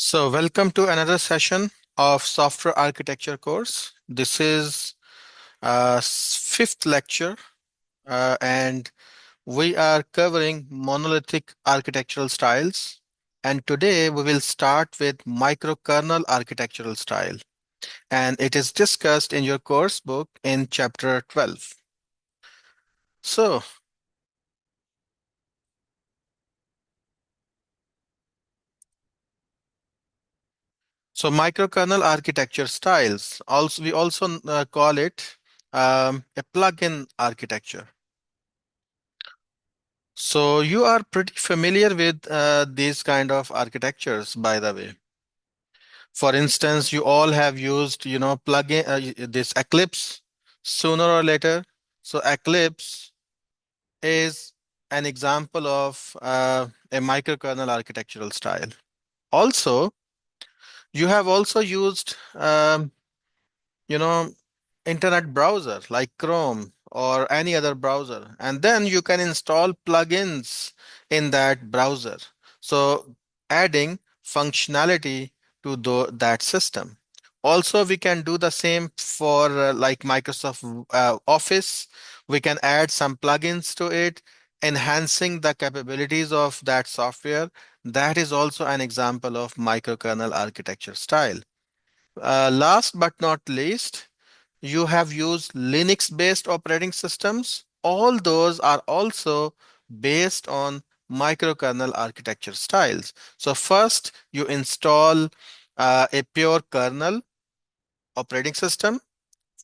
Welcome to another session of software architecture course. This is fifth lecture, and we are covering monolithic architectural styles. And today we will start with microkernel architectural style, and it is discussed in your course book in chapter 12. So, microkernel architecture styles. Also, we also call it a plugin architecture. So you are pretty familiar with these kind of architectures, by the way. For instance, you all have used, plugin this Eclipse sooner or later. So Eclipse is an example of a microkernel architectural style. Also, you have also used, you know, internet browser like Chrome or any other browser, and then you can install plugins in that browser. So adding functionality to that system. Also, we can do the same for like Microsoft Office. We can add some plugins to it, enhancing the capabilities of that software. That is also an example of microkernel architecture style. Last but not least, you have used Linux-based operating systems. All those are also based on microkernel architecture styles. So first, you install a pure kernel operating system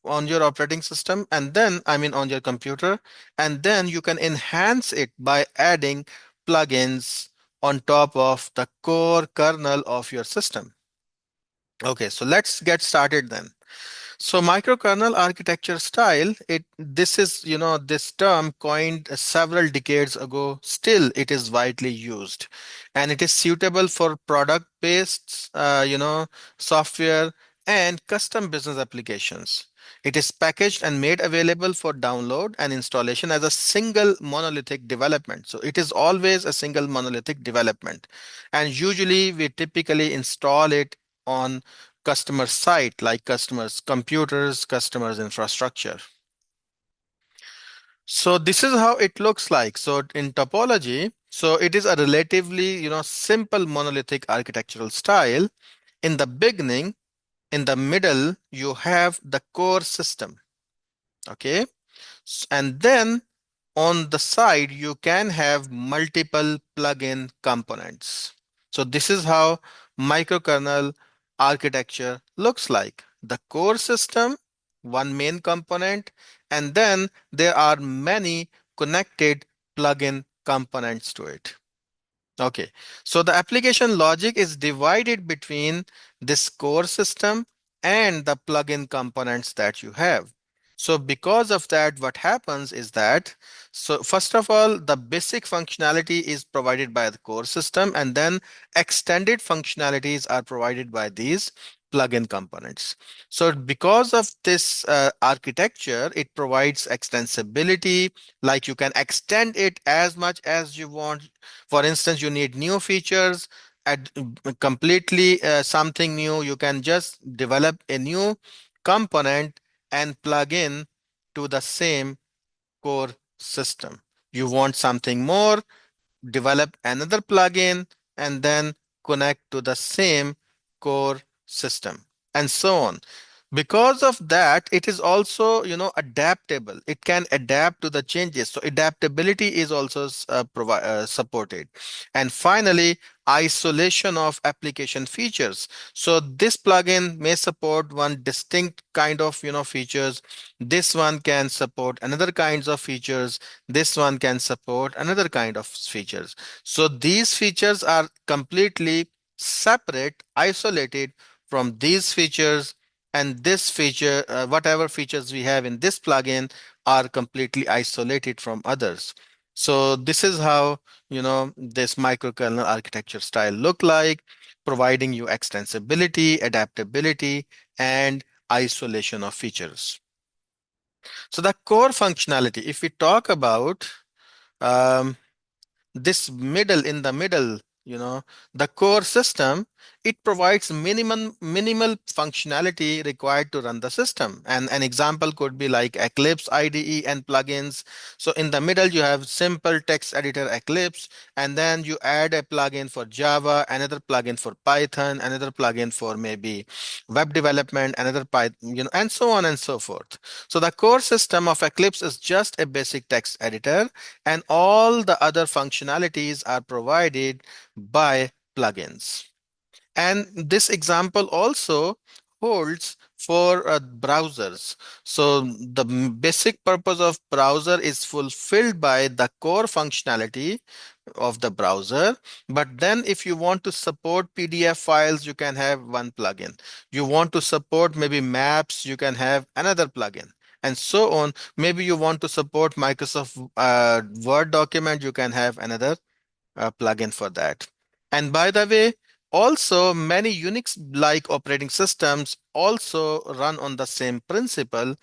on your operating system, and then, I mean, on your computer, and then you can enhance it by adding plugins on top of the core kernel of your system. Okay, so let's get started then. So microkernel architecture style, this is, this term coined several decades ago. Still, it is widely used, and it is suitable for product-based, software and custom business applications. It is packaged and made available for download and installation as a single monolithic development. So it is always a single monolithic development, and usually we typically install it on customer site, like customers computers, customers infrastructure. So this is how it looks like. So in topology, so it is a relatively, simple monolithic architectural style. In the beginning, in the middle, you have the core system. Okay. And then on the side, you can have multiple plugin components. So this is how microkernel architecture looks like. The core system, one main component, and then there are many connected plugin components to it. Okay, so the application logic is divided between this core system and the plugin components that you have. So because of that, what happens is that, so first of all, the basic functionality is provided by the core system, and then extended functionalities are provided by these plugin components. So because of this architecture, it provides extensibility, like you can extend it as much as you want. For instance, you need new features, add completely something new. You can just develop a new component and plug in to the same core system. You want something more, develop another plugin, and then connect to the same core system, and so on. Because of that, it is also, adaptable. It can adapt to the changes. So adaptability is also supported. And finally, isolation of application features. So this plugin may support one distinct kind of, features. This one can support another kinds of features. This one can support another kind of features. So these features are completely separate, isolated from these features, and this feature, whatever features we have in this plugin, are completely isolated from others. So this is how, this microkernel architecture style look like, providing you extensibility, adaptability, and isolation of features. So the core functionality, if we talk about um, this middle, in the middle, the core system, it provides minimal functionality required to run the system. And an example could be like Eclipse IDE and plugins. So in the middle, you have simple text editor Eclipse, and then you add a plugin for Java, another plugin for Python, another plugin for maybe web development, another Python, and so on and so forth. So the core system of Eclipse is just a basic text editor, and all the other functionalities are provided by plugins. And this example also holds for browsers. So the basic purpose of browser is fulfilled by the core functionality of the browser. But then if you want to support PDF files, you can have one plugin. You want to support maybe maps, you can have another plugin. And so on. Maybe you want to support Microsoft Word document, you can have another plugin for that. And by the way, also many Unix-like operating systems also run on the same principle,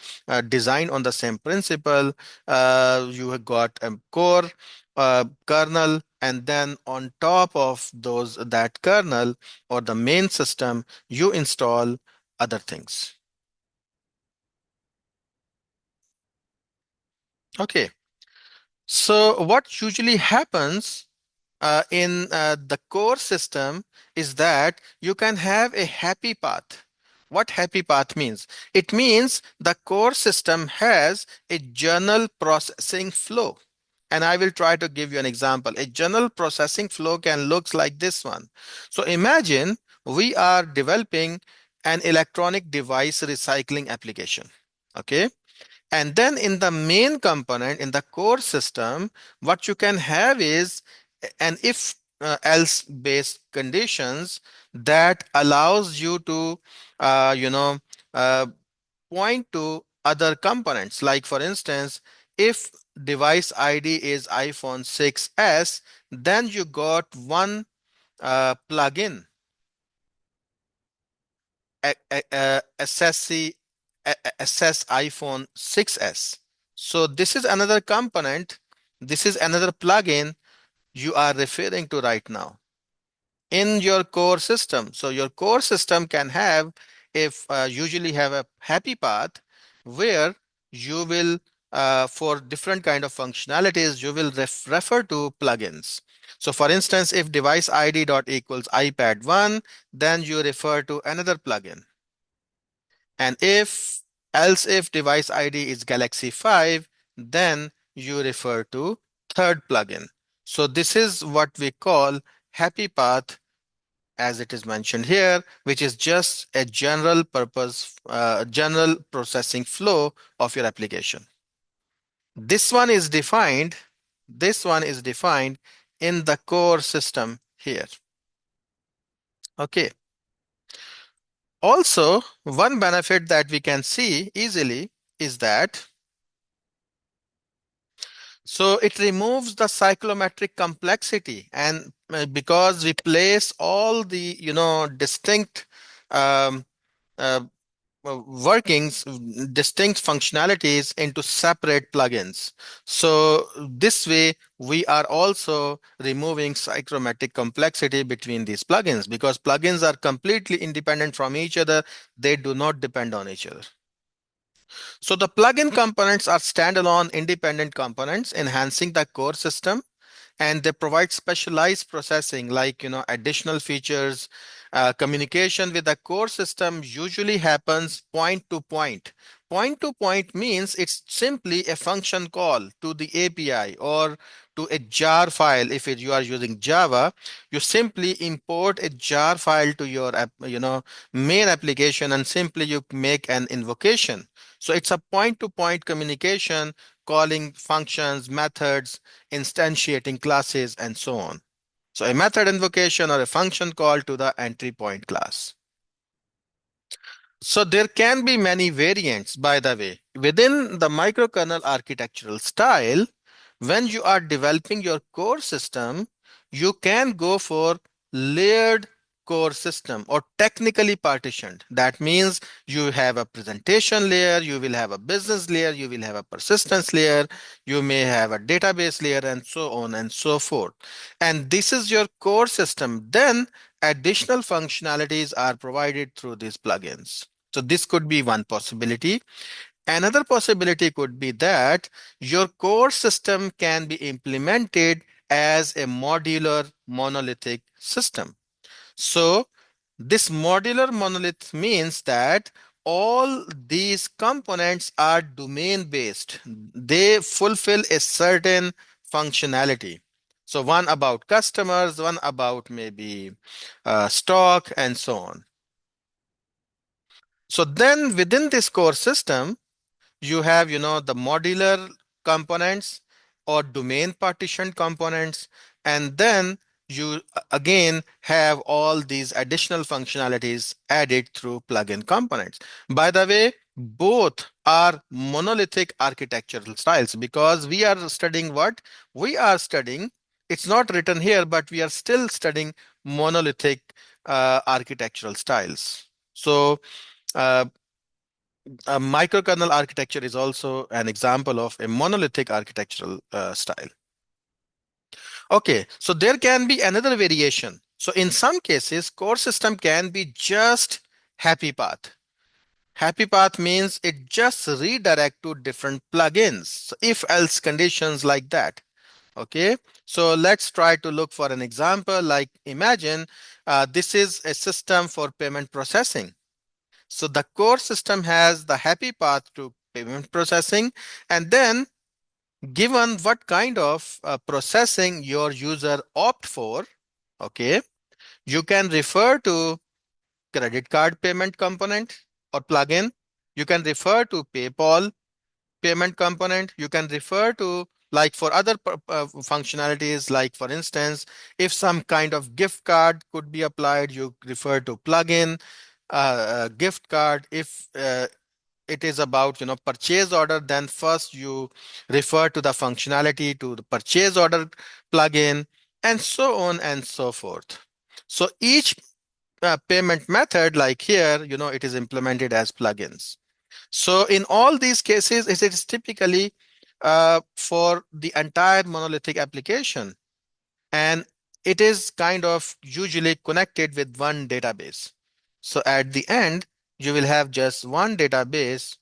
designed on the same principle. You have got a core kernel, and then on top of that kernel or the main system, you install other things. Okay. So what usually happens in the core system is that you can have a happy path. What happy path means? It means the core system has a journal processing flow. And I will try to give you an example. A journal processing flow can look like this one. So imagine we are developing an electronic device recycling application. Okay. And then in the main component, in the core system, what you can have is an if else based conditions that allows you to, uh, you know, uh, point to other components. Like for instance, if device ID is iPhone 6s, then you got one plugin assess iPhone 6s. So this is another component. This is another plugin you are referring to right now in your core system. So your core system can have, if usually have a happy path where you will, for different kind of functionalities, you will refer to plugins. So for instance, if device ID dot equals iPad 1, then you refer to another plugin. And if device ID is Galaxy 5, then you refer to third plugin. So this is what we call happy path, as it is mentioned here, which is just a general purpose, general processing flow of your application. This one is defined, this one is defined in the core system here. Okay. Also, one benefit that we can see easily is that so it removes the cyclometric complexity, and because we place all the distinct um, uh, workings, distinct functionalities into separate plugins. So this way we are also removing cyclometric complexity between these plugins, because plugins are completely independent from each other. They do not depend on each other. So the plugin components are standalone independent components enhancing the core system, and they provide specialized processing like additional features. Communication with the core system usually happens point to point. Point to point means it's simply a function call to the API or to a jar file. If you are using Java, you simply import a jar file to your main application, and simply you make an invocation. So it's a point to point communication, calling functions, methods, instantiating classes, and so on. So a method invocation or a function call to the entry point class. So there can be many variants, by the way. Within the microkernel architectural style, when you are developing your core system, you can go for layered core system or technically partitioned. That means you have a presentation layer, you will have a business layer, you will have a persistence layer, you may have a database layer, and so on and so forth. And this is your core system. Then additional functionalities are provided through these plugins. So this could be one possibility. Another possibility could be that your core system can be implemented as a modular monolithic system. So this modular monolith means that all these components are domain based. They fulfill a certain functionality. So one about customers, one about maybe stock, and so on. So then within this core system, you have the modular components or domain partitioned components, and then you again have all these additional functionalities added through plugin components. By the way, both are monolithic architectural styles, because we are studying what we are studying. It's not written here, but we are still studying monolithic architectural styles. So uh, a microkernel architecture is also an example of a monolithic architectural style. Okay, so there can be another variation. So in some cases, core system can be just happy path. Happy path means it just redirect to different plugins. So if else conditions like that. Okay, so let's try to look for an example. Like imagine this is a system for payment processing. So the core system has the happy path to payment processing, and then given what kind of processing your user opt for, okay, you can refer to credit card payment component or plugin. You can refer to PayPal payment component. You can refer to, like, for other functionalities, like for instance, if some kind of gift card could be applied, you refer to plugin gift card. If it is about purchase order, then first you refer to the functionality to the purchase order plugin, and so on and so forth. So each payment method, like here, it is implemented as plugins. So in all these cases, it is typically for the entire monolithic application, and it is kind of usually connected with one database. So at the end, you will have just one database,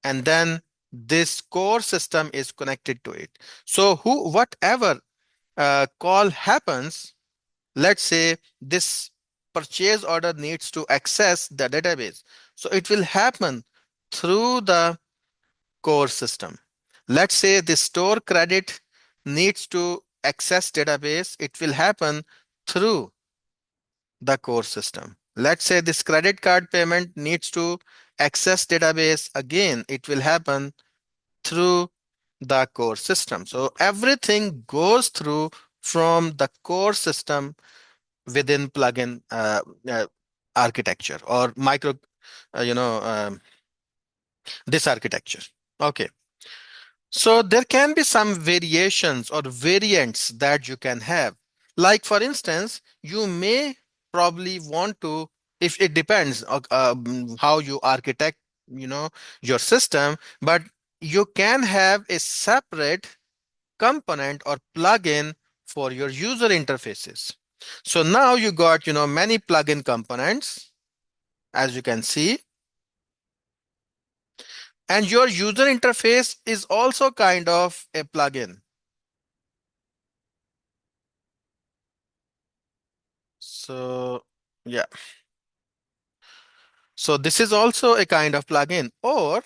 and then this core system is connected to it. So whatever call happens, let's say this purchase order needs to access the database. So it will happen through the core system. Let's say the store credit needs to access database. It will happen through the core system. Let's say this credit card payment needs to access database. Again, it will happen through the core system. So everything goes through from the core system within plugin architecture or micro, you know, this architecture. Okay. So there can be some variations or variants that you can have. Like for instance, you may probably want to, if it depends how you architect, your system, but you can have a separate component or plugin for your user interfaces. So now you got, many plugin components, as you can see, and your user interface is also kind of a plugin. So yeah, so this is also a kind of plugin, or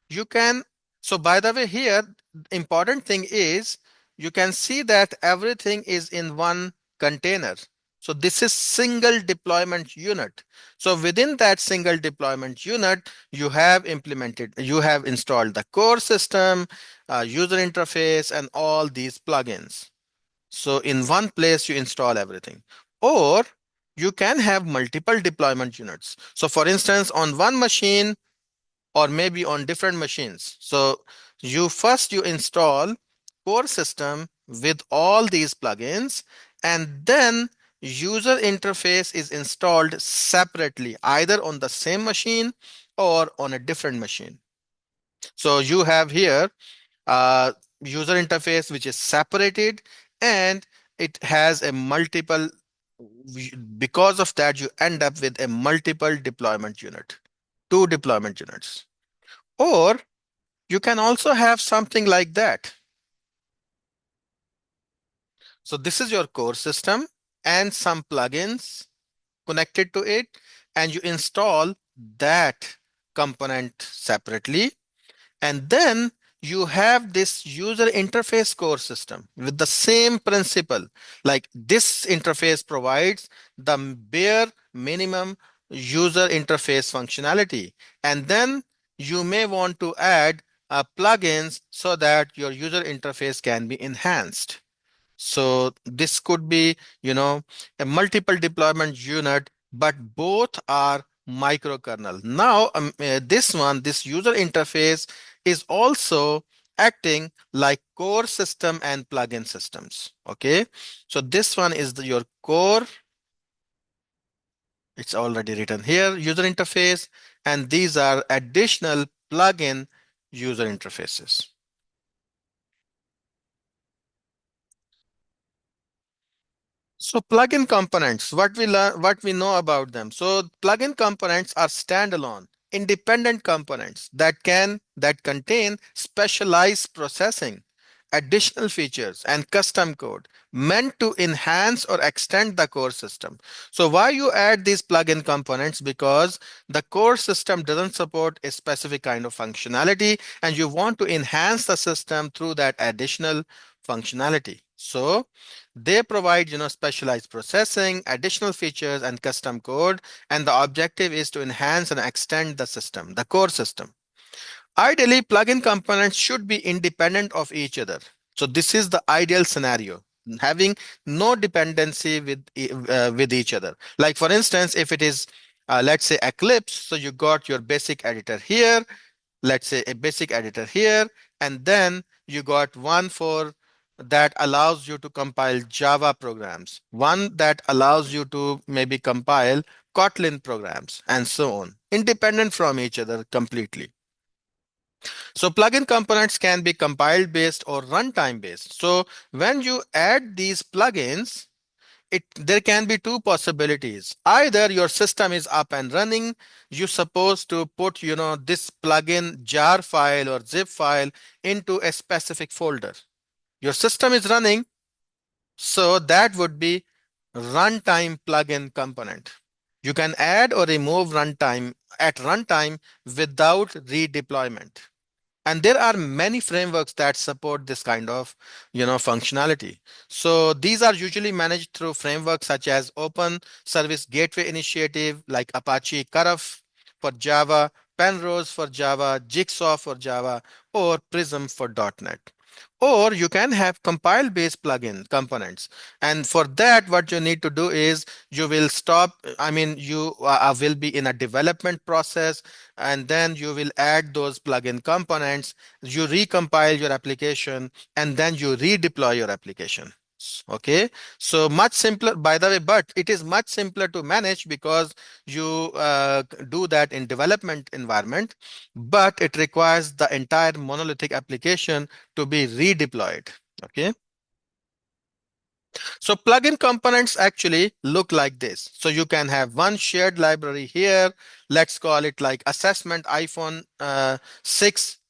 you can, so by the way, here, important thing is you can see that everything is in one container. So this is single deployment unit. So within that single deployment unit, you have installed the core system, user interface, and all these plugins. So in one place, you install everything. Or you can have multiple deployment units. So for instance, on one machine or maybe on different machines. So you install core system with all these plugins, and then user interface is installed separately, either on the same machine or on a different machine. So you have here a user interface which is separated, and it has a multiple. Because of that, you end up with a multiple deployment unit, two deployment units. Or you can also have something like that. So this is your core system and some plugins connected to it, and you install that component separately. And then you have this user interface core system with the same principle. Like this interface provides the bare minimum user interface functionality. And then you may want to add plugins so that your user interface can be enhanced. So this could be, a multiple deployment unit, but both are microkernel. Now, this user interface is also acting like core system and plugin systems. Okay, so this one is your core. It's already written here, user interface, and these are additional plugin user interfaces. So plugin components, what we learn, what we know about them. So plugin components are standalone, independent components that contain specialized processing, additional features, and custom code meant to enhance or extend the core system. So why you add these plugin components? Because the core system doesn't support a specific kind of functionality, and you want to enhance the system through that additional functionality. So they provide, specialized processing, additional features, and custom code, and the objective is to enhance and extend the system, the core system. Ideally, plugin components should be independent of each other. So this is the ideal scenario, having no dependency with each other. Like for instance, if it is let's say Eclipse, so you got your basic editor here, let's say a basic editor here, and then you got one for that allows you to compile Java programs, one that allows you to maybe compile Kotlin programs, and so on, independent from each other completely. So plugin components can be compiled based or runtime based. So when you add these plugins, there can be two possibilities. Either your system is up and running, you're supposed to put, this plugin jar file or zip file into a specific folder. Your system is running, so that would be runtime plugin component. You can add or remove runtime at runtime without redeployment. And there are many frameworks that support this kind of, functionality. So these are usually managed through frameworks such as Open Service Gateway Initiative, like Apache Karaf for Java, Penrose for Java, Jigsaw for Java, or Prism for .NET. Or you can have compile based plugin components. And for that, what you need to do is you will stop, you will be in a development process, and then you will add those plugin components, you recompile your application, and then you redeploy your application. Okay, so much simpler, by the way, but it is much simpler to manage because you do that in development environment, but it requires the entire monolithic application to be redeployed. Okay, so plugin components actually look like this. So you can have one shared library here. Let's call it like assessment iPhone 6s.jar,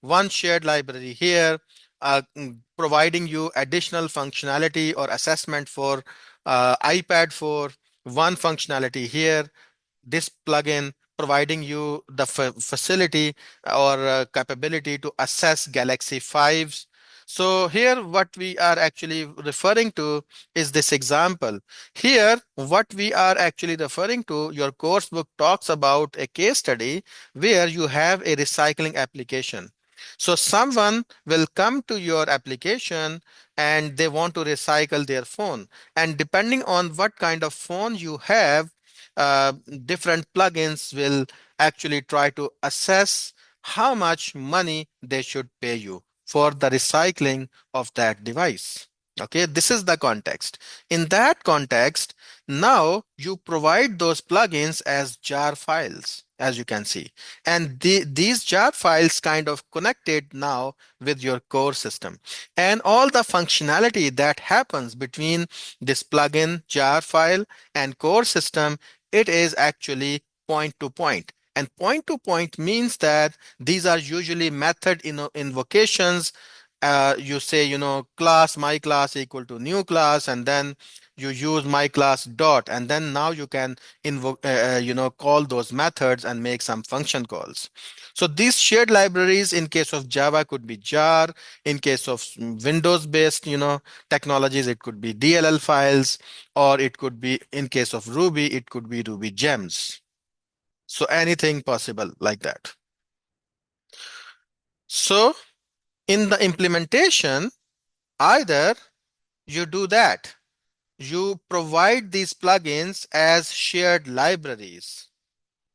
one shared library here, providing you additional functionality or assessment for iPad 4, one functionality here, this plugin providing you the facility or capability to assess Galaxy 5s. So here what we are actually referring to is this example. Here what we are actually referring to, your course book talks about a case study where you have a recycling application. So someone will come to your application and they want to recycle their phone. And depending on what kind of phone you have, uh, different plugins will actually try to assess how much money they should pay you for the recycling of that device. Okay, this is the context. In that context, now you provide those plugins as jar files, as you can see. And these jar files kind of connected now with your core system. And all the functionality that happens between this plugin jar file and core system, it is actually point to point. And point to point means that these are usually method invocations. You say, class my class equal to new class, and then you use my class dot, and then now you can invoke call those methods and make some function calls. So these shared libraries in case of Java could be jar. In case of Windows based technologies, it could be DLL files, or it could be, in case of Ruby, it could be Ruby gems. So anything possible like that. So in the implementation, either you do that. You provide these plugins as shared libraries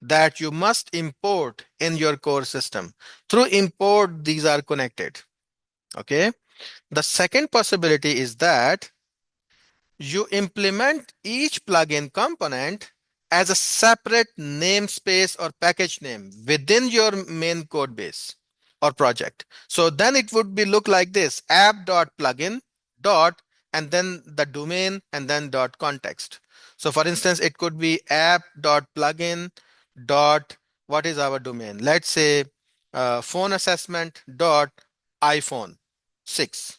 that you must import in your core system. Through import, these are connected. Okay. The second possibility is that you implement each plugin component as a separate namespace or package name within your main code base or project. So then it would be look like this: app.plugin dot, and then the domain, and then dot context. So for instance, it could be app.plugin dot, what is our domain? Let's say phone assessment dot iPhone 6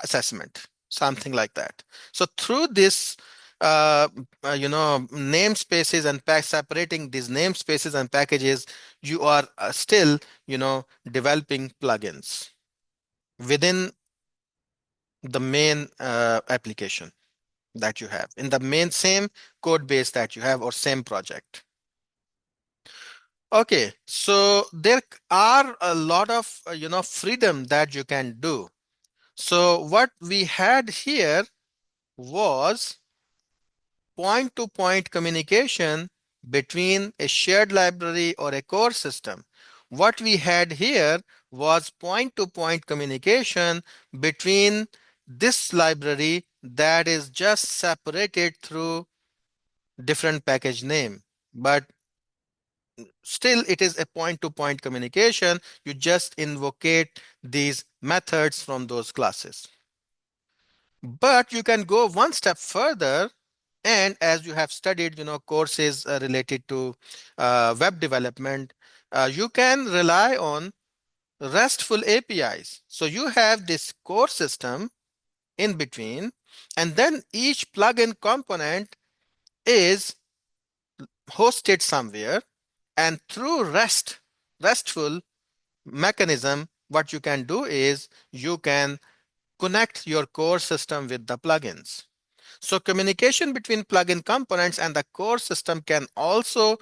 assessment, something like that. So through this namespaces and pack separating these namespaces and packages, you are still developing plugins within the main application that you have, in the main same code base that you have, or same project. Okay, so there are a lot of freedom that you can do. So what we had here was point-to-point communication between a shared library or a core system. What we had here was point-to-point communication between this library that is just separated through different package name. But still, it is a point-to-point communication. You just invocate these methods from those classes. But you can go one step further. And as you have studied, courses related to web development, you can rely on RESTful APIs. So you have this core system in between, and then each plugin component is hosted somewhere, and through RESTful mechanism, what you can do is you can connect your core system with the plugins. So communication between plugin components and the core system can also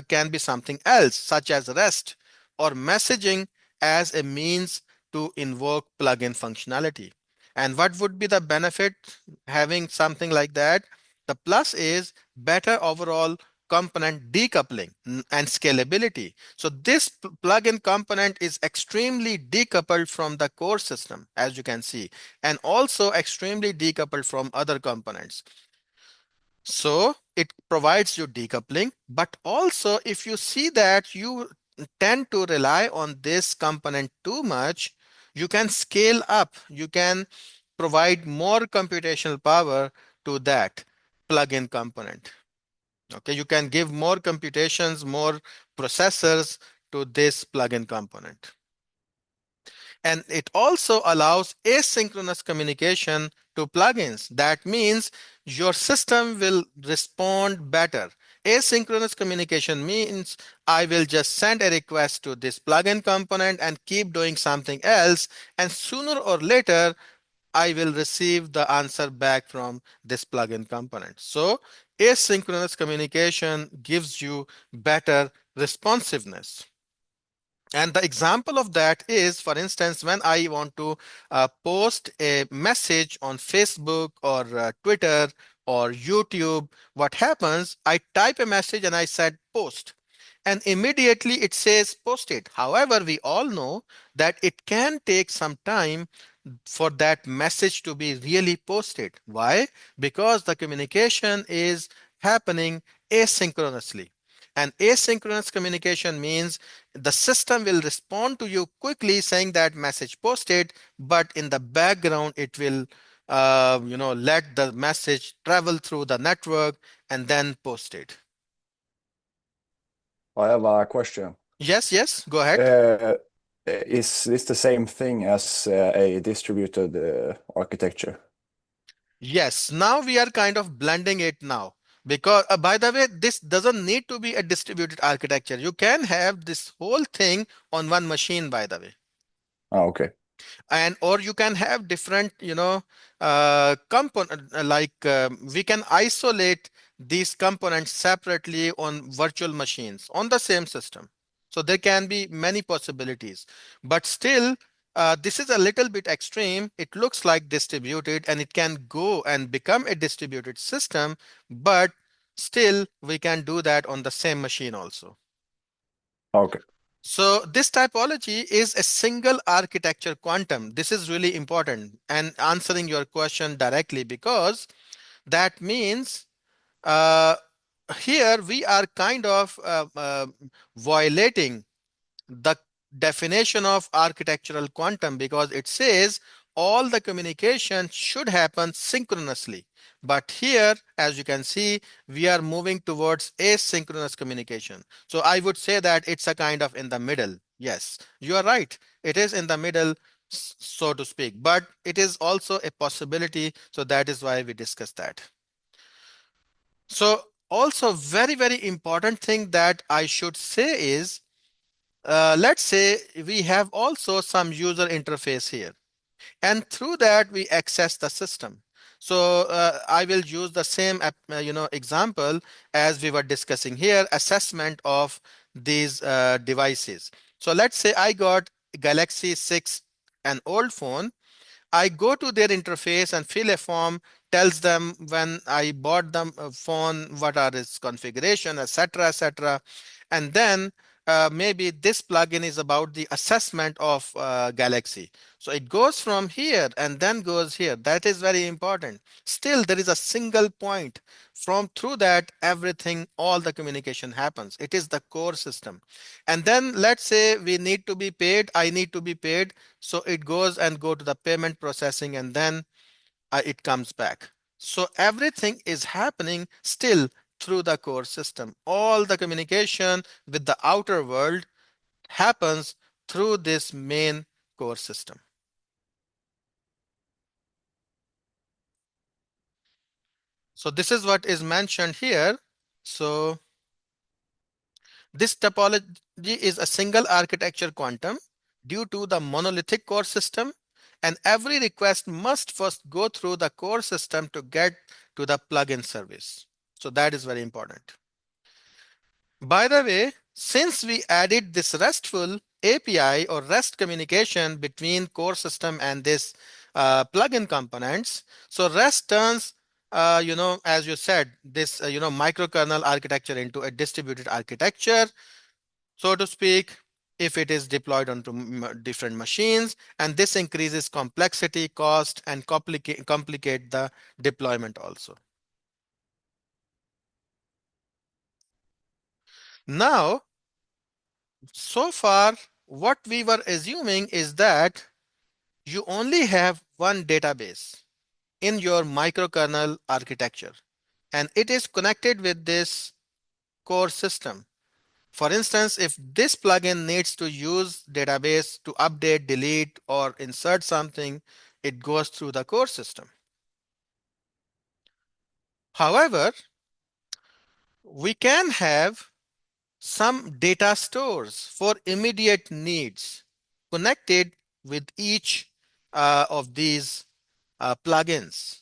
can be something else, such as REST or messaging as a means to invoke plugin functionality. And what would be the benefit having something like that? The plus is better overall component decoupling and scalability. So this plugin component is extremely decoupled from the core system, as you can see, and also extremely decoupled from other components. So it provides you decoupling, but also if you see that you tend to rely on this component too much, you can scale up. You can provide more computational power to that plugin component. Okay, you can give more computations, more processors to this plugin component. And it also allows asynchronous communication to plugins. That means your system will respond better. Asynchronous communication means I will just send a request to this plugin component and keep doing something else, and sooner or later I will receive the answer back from this plugin component. So asynchronous communication gives you better responsiveness. And the example of that is, for instance, when I want to post a message on Facebook or Twitter or YouTube, what happens? I type a message and I said post. and immediately it says posted. However, we all know that it can take some time for that message to be really posted. Why? Because the communication is happening asynchronously. And asynchronous communication means the system will respond to you quickly saying that message posted, but in the background it will let the message travel through the network and then post it. I have a question. Yes, yes, go ahead. Is this the same thing as a distributed architecture? Yes, now we are kind of blending it now. Because, by the way, this doesn't need to be a distributed architecture. You can have this whole thing on one machine, by the way. Ah, okay. And or you can have different component we can isolate these components separately on virtual machines on the same system. So there can be many possibilities, but still this is a little bit extreme. It looks like distributed and it can go and become a distributed system, but still we can do that on the same machine also. Okay. So this typology is a single architecture quantum. This is really important and answering your question directly, because that means uh, here we are kind of violating the definition of architectural quantum, because it says all the communication should happen synchronously. But here, as you can see, we are moving towards asynchronous communication. So I would say that it's a kind of in the middle. Yes, you are right. It is in the middle, so to speak, but it is also a possibility. So that is why we discussed that. So also very, very important thing that I should say is let's say we have also some user interface here, and through that we access the system. So I will use the same example as we were discussing here, assessment of these devices. So let's say I got Galaxy 6, an old phone. I go to their interface and fill a form, tells them when I bought the phone, what are its configuration, etc., etc. And then maybe this plugin is about the assessment of Galaxy. So it goes from here and then goes here. That is very important. Still, there is a single point. From through that, everything, all the communication happens. It is the core system. And then let's say we need to be paid. I need to be paid. So it goes and go to the payment processing, and then it comes back. So everything is happening still through the core system. All the communication with the outer world happens through this main core system. So this is what is mentioned here. So this topology is a single architecture quantum due to the monolithic core system, and every request must first go through the core system to get to the plugin service. So that is very important. By the way, since we added this RESTful API or REST communication between core system and this plugin components, so REST turns, as you said, this, microkernel architecture into a distributed architecture, so to speak, if it is deployed onto different machines, and this increases complexity, cost, and complicate the deployment also. Now, so far, what we were assuming is that you only have one database in your microkernel architecture, and it is connected with this core system. For instance, if this plugin needs to use database to update, delete, or insert something, it goes through the core system. However, we can have some data stores for immediate needs connected with each of these plugins.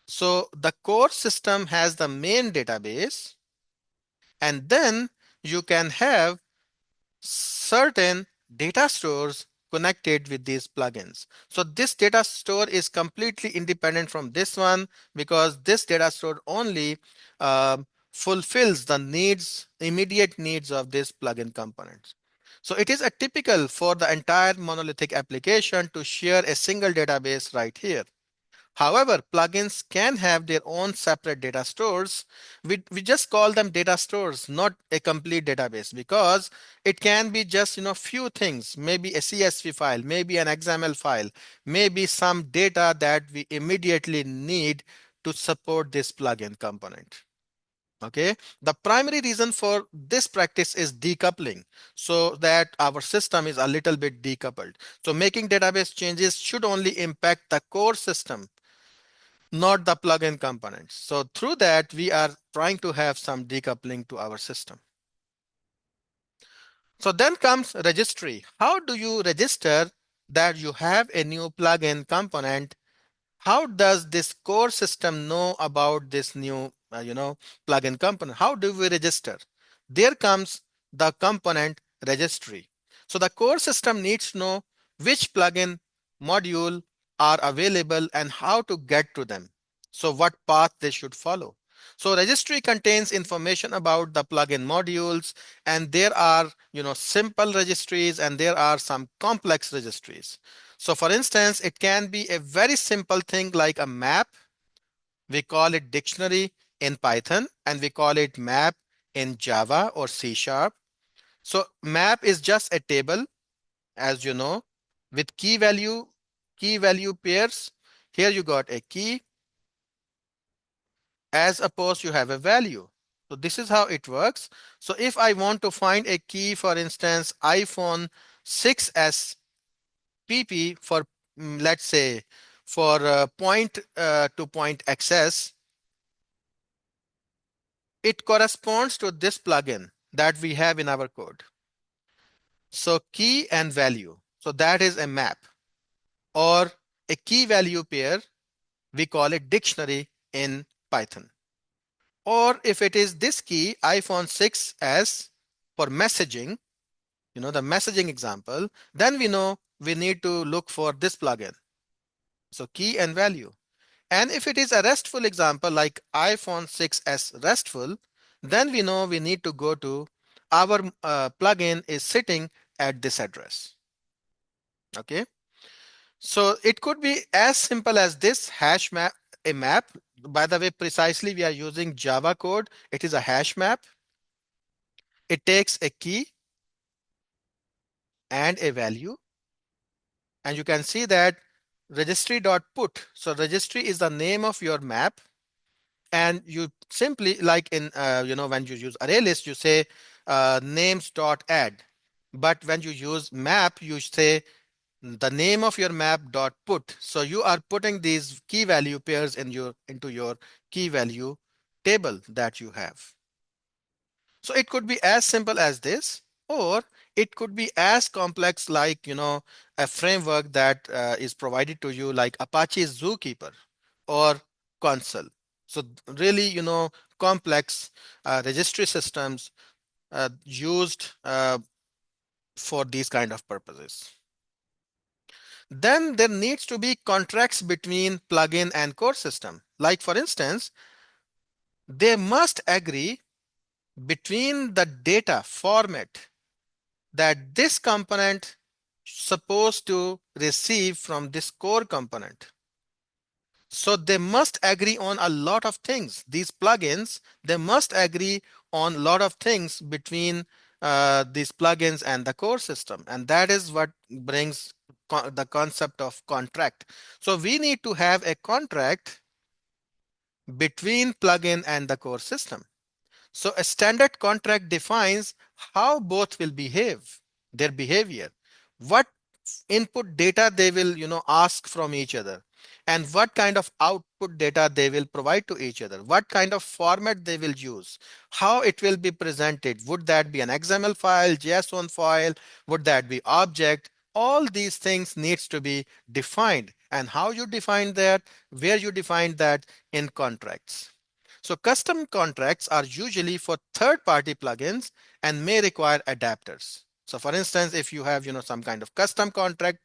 So the core system has the main database, and then you can have certain data stores connected with these plugins. So this data store is completely independent from this one, because this data store only fulfills the immediate needs of this plugin components. So it is a typical for the entire monolithic application to share a single database right here. However, plugins can have their own separate data stores. We just call them data stores, not a complete database, because it can be just few things, maybe a CSV file, maybe an XML file, maybe some data that we immediately need to support this plugin component. Okay, the primary reason for this practice is decoupling, so that our system is a little bit decoupled. So making database changes should only impact the core system, not the plugin components. So through that, we are trying to have some decoupling to our system. So then comes registry. How do you register that you have a new plugin component? How does this core system know about this new plugin component? How do we register? There comes the component registry. So the core system needs to know which plugin module are available and how to get to them. So what path they should follow. So registry contains information about the plugin modules, and there are simple registries and there are some complex registries. So for instance, it can be a very simple thing like a map. We call it dictionary in Python, and we call it map in Java or C Sharp. So map is just a table, as you know, with key value pairs. Here you got a key, as opposed you have a value. So this is how it works. So if I want to find a key, for instance, iPhone 6s PP for let's say for point to point access, it corresponds to this plugin that we have in our code. So key and value, so that is a map, or a key value pair, we call it dictionary in Python. Or if it is this key iPhone 6s for messaging, the messaging example, then we know we need to look for this plugin. So key and value. And if it is a RESTful example like iPhone 6s RESTful, then we know we need to go to our plugin is sitting at this address. Okay. So it could be as simple as this hash map, a map. By the way, precisely we are using Java code. It is a hash map. It takes a key and a value. And you can see that registry.put. So registry is the name of your map. And you simply, like in when you use array list, you say names.add. But when you use map, you say the name of your map dot put. So you are putting these key value pairs into your key value table that you have. So it could be as simple as this, or it could be as complex like a framework that is provided to you like Apache Zookeeper or Consul. So really complex registry systems used for these kind of purposes. Then there needs to be contracts between plugin and core system. Like for instance, they must agree between the data format that this component supposed to receive from this core component. So they must agree on a lot of things. These plugins, they must agree on a lot of things between these plugins and the core system. And that is what brings the concept of contract. So we need to have a contract between plugin and the core system. So a standard contract defines how both will behave, their behavior, what input data they will ask from each other, and what kind of output data they will provide to each other, what kind of format they will use, how it will be presented. Would that be an XML file, JSON file? Would that be object? All these things needs to be defined, and how you define that, where you define that in contracts. So custom contracts are usually for third-party plugins and may require adapters. So for instance, if you have some kind of custom contract,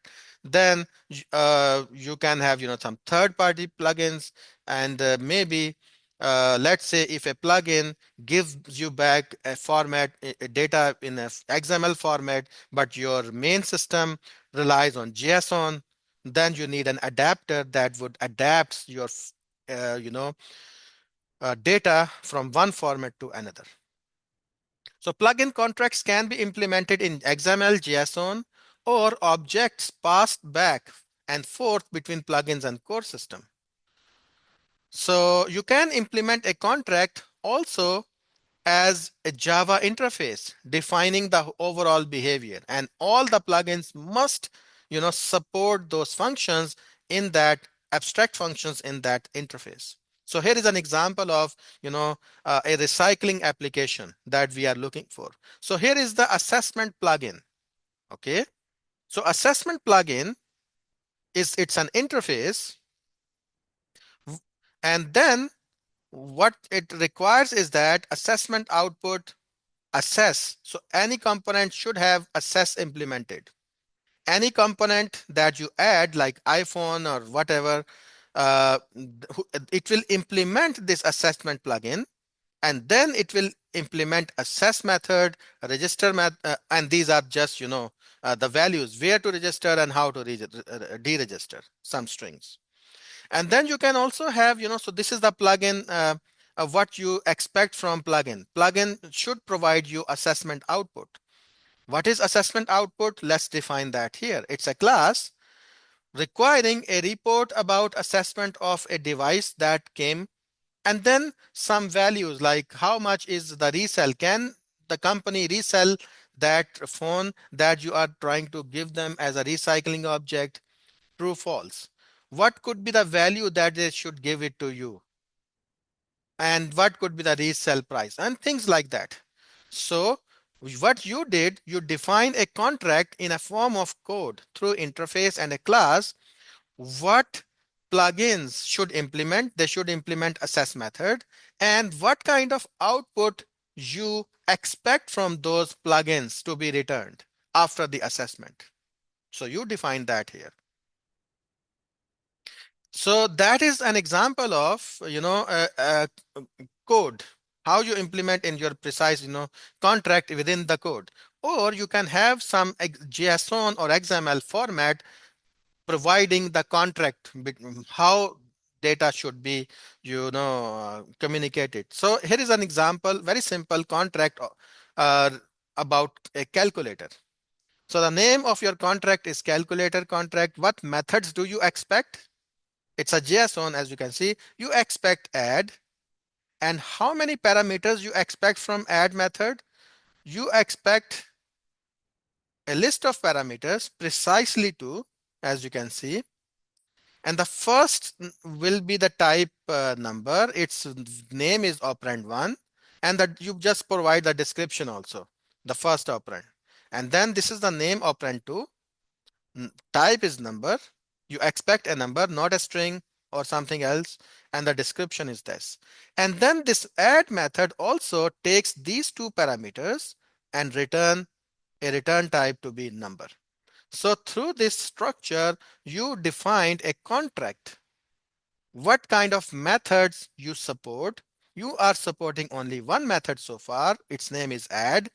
then you can have some third-party plugins, and maybe let's say if a plugin gives you back a format, a data in a XML format, but your main system relies on JSON, then you need an adapter that would adapt your you know data from one format to another. So plugin contracts can be implemented in XML, JSON, or objects passed back and forth between plugins and core system. So you can implement a contract also as a Java interface defining the overall behavior, and all the plugins must support those functions in that abstract functions in that interface. So here is an example of a recycling application that we are looking for. So here is the assessment plugin. Okay, so assessment plugin it's an interface, and then what it requires is that assessment output assess. So any component should have assess implemented. Any component that you add, like iPhone or whatever, it will implement this assessment plugin, and then it will implement assess method, register method, and these are just the values where to register and how to deregister some strings. And then you can also have, so this is the plugin, what you expect from plugin. Plugin should provide you assessment output. What is assessment output? Let's define that here. It's a class requiring a report about assessment of a device that came, and then some values like how much is the resell. Can the company resell that phone that you are trying to give them as a recycling object? True, false. What could be the value that they should give it to you? And what could be the resale price and things like that. So what you did, you define a contract in a form of code through interface and a class. What plugins should implement? They should implement assess method, and what kind of output you expect from those plugins to be returned after the assessment. So you define that here. So that is an example of code, how you implement in your precise contract within the code. Or you can have some JSON or XML format providing the contract, how data should be communicated. So here is an example, very simple contract uh, about a calculator. So the name of your contract is calculator contract. What methods do you expect? It's a JSON, as you can see. You expect add, and how many parameters you expect from add method? You expect a list of parameters precisely two, as you can see. And the first will be the type number. Its name is operand 1, and that you just provide the description also, the first operand. And then this is the name operand 2. Type is number. You expect a number, not a string or something else, and the description is this. And then this add method also takes these two parameters and return a return type to be number. So through this structure, you defined a contract. What kind of methods you support? You are supporting only one method so far. Its name is add.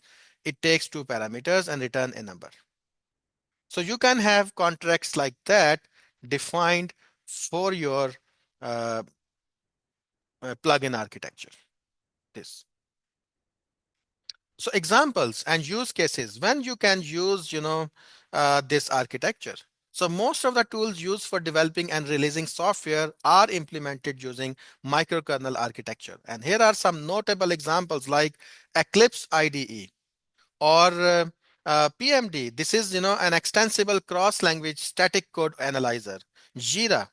It takes two parameters and return a number. So you can have contracts like that defined for your uh, plugin architecture. This. So examples and use cases when you can use, this architecture. So most of the tools used for developing and releasing software are implemented using microkernel architecture. And here are some notable examples like Eclipse IDE or PMD. This is, an extensible cross-language static code analyzer. Jira,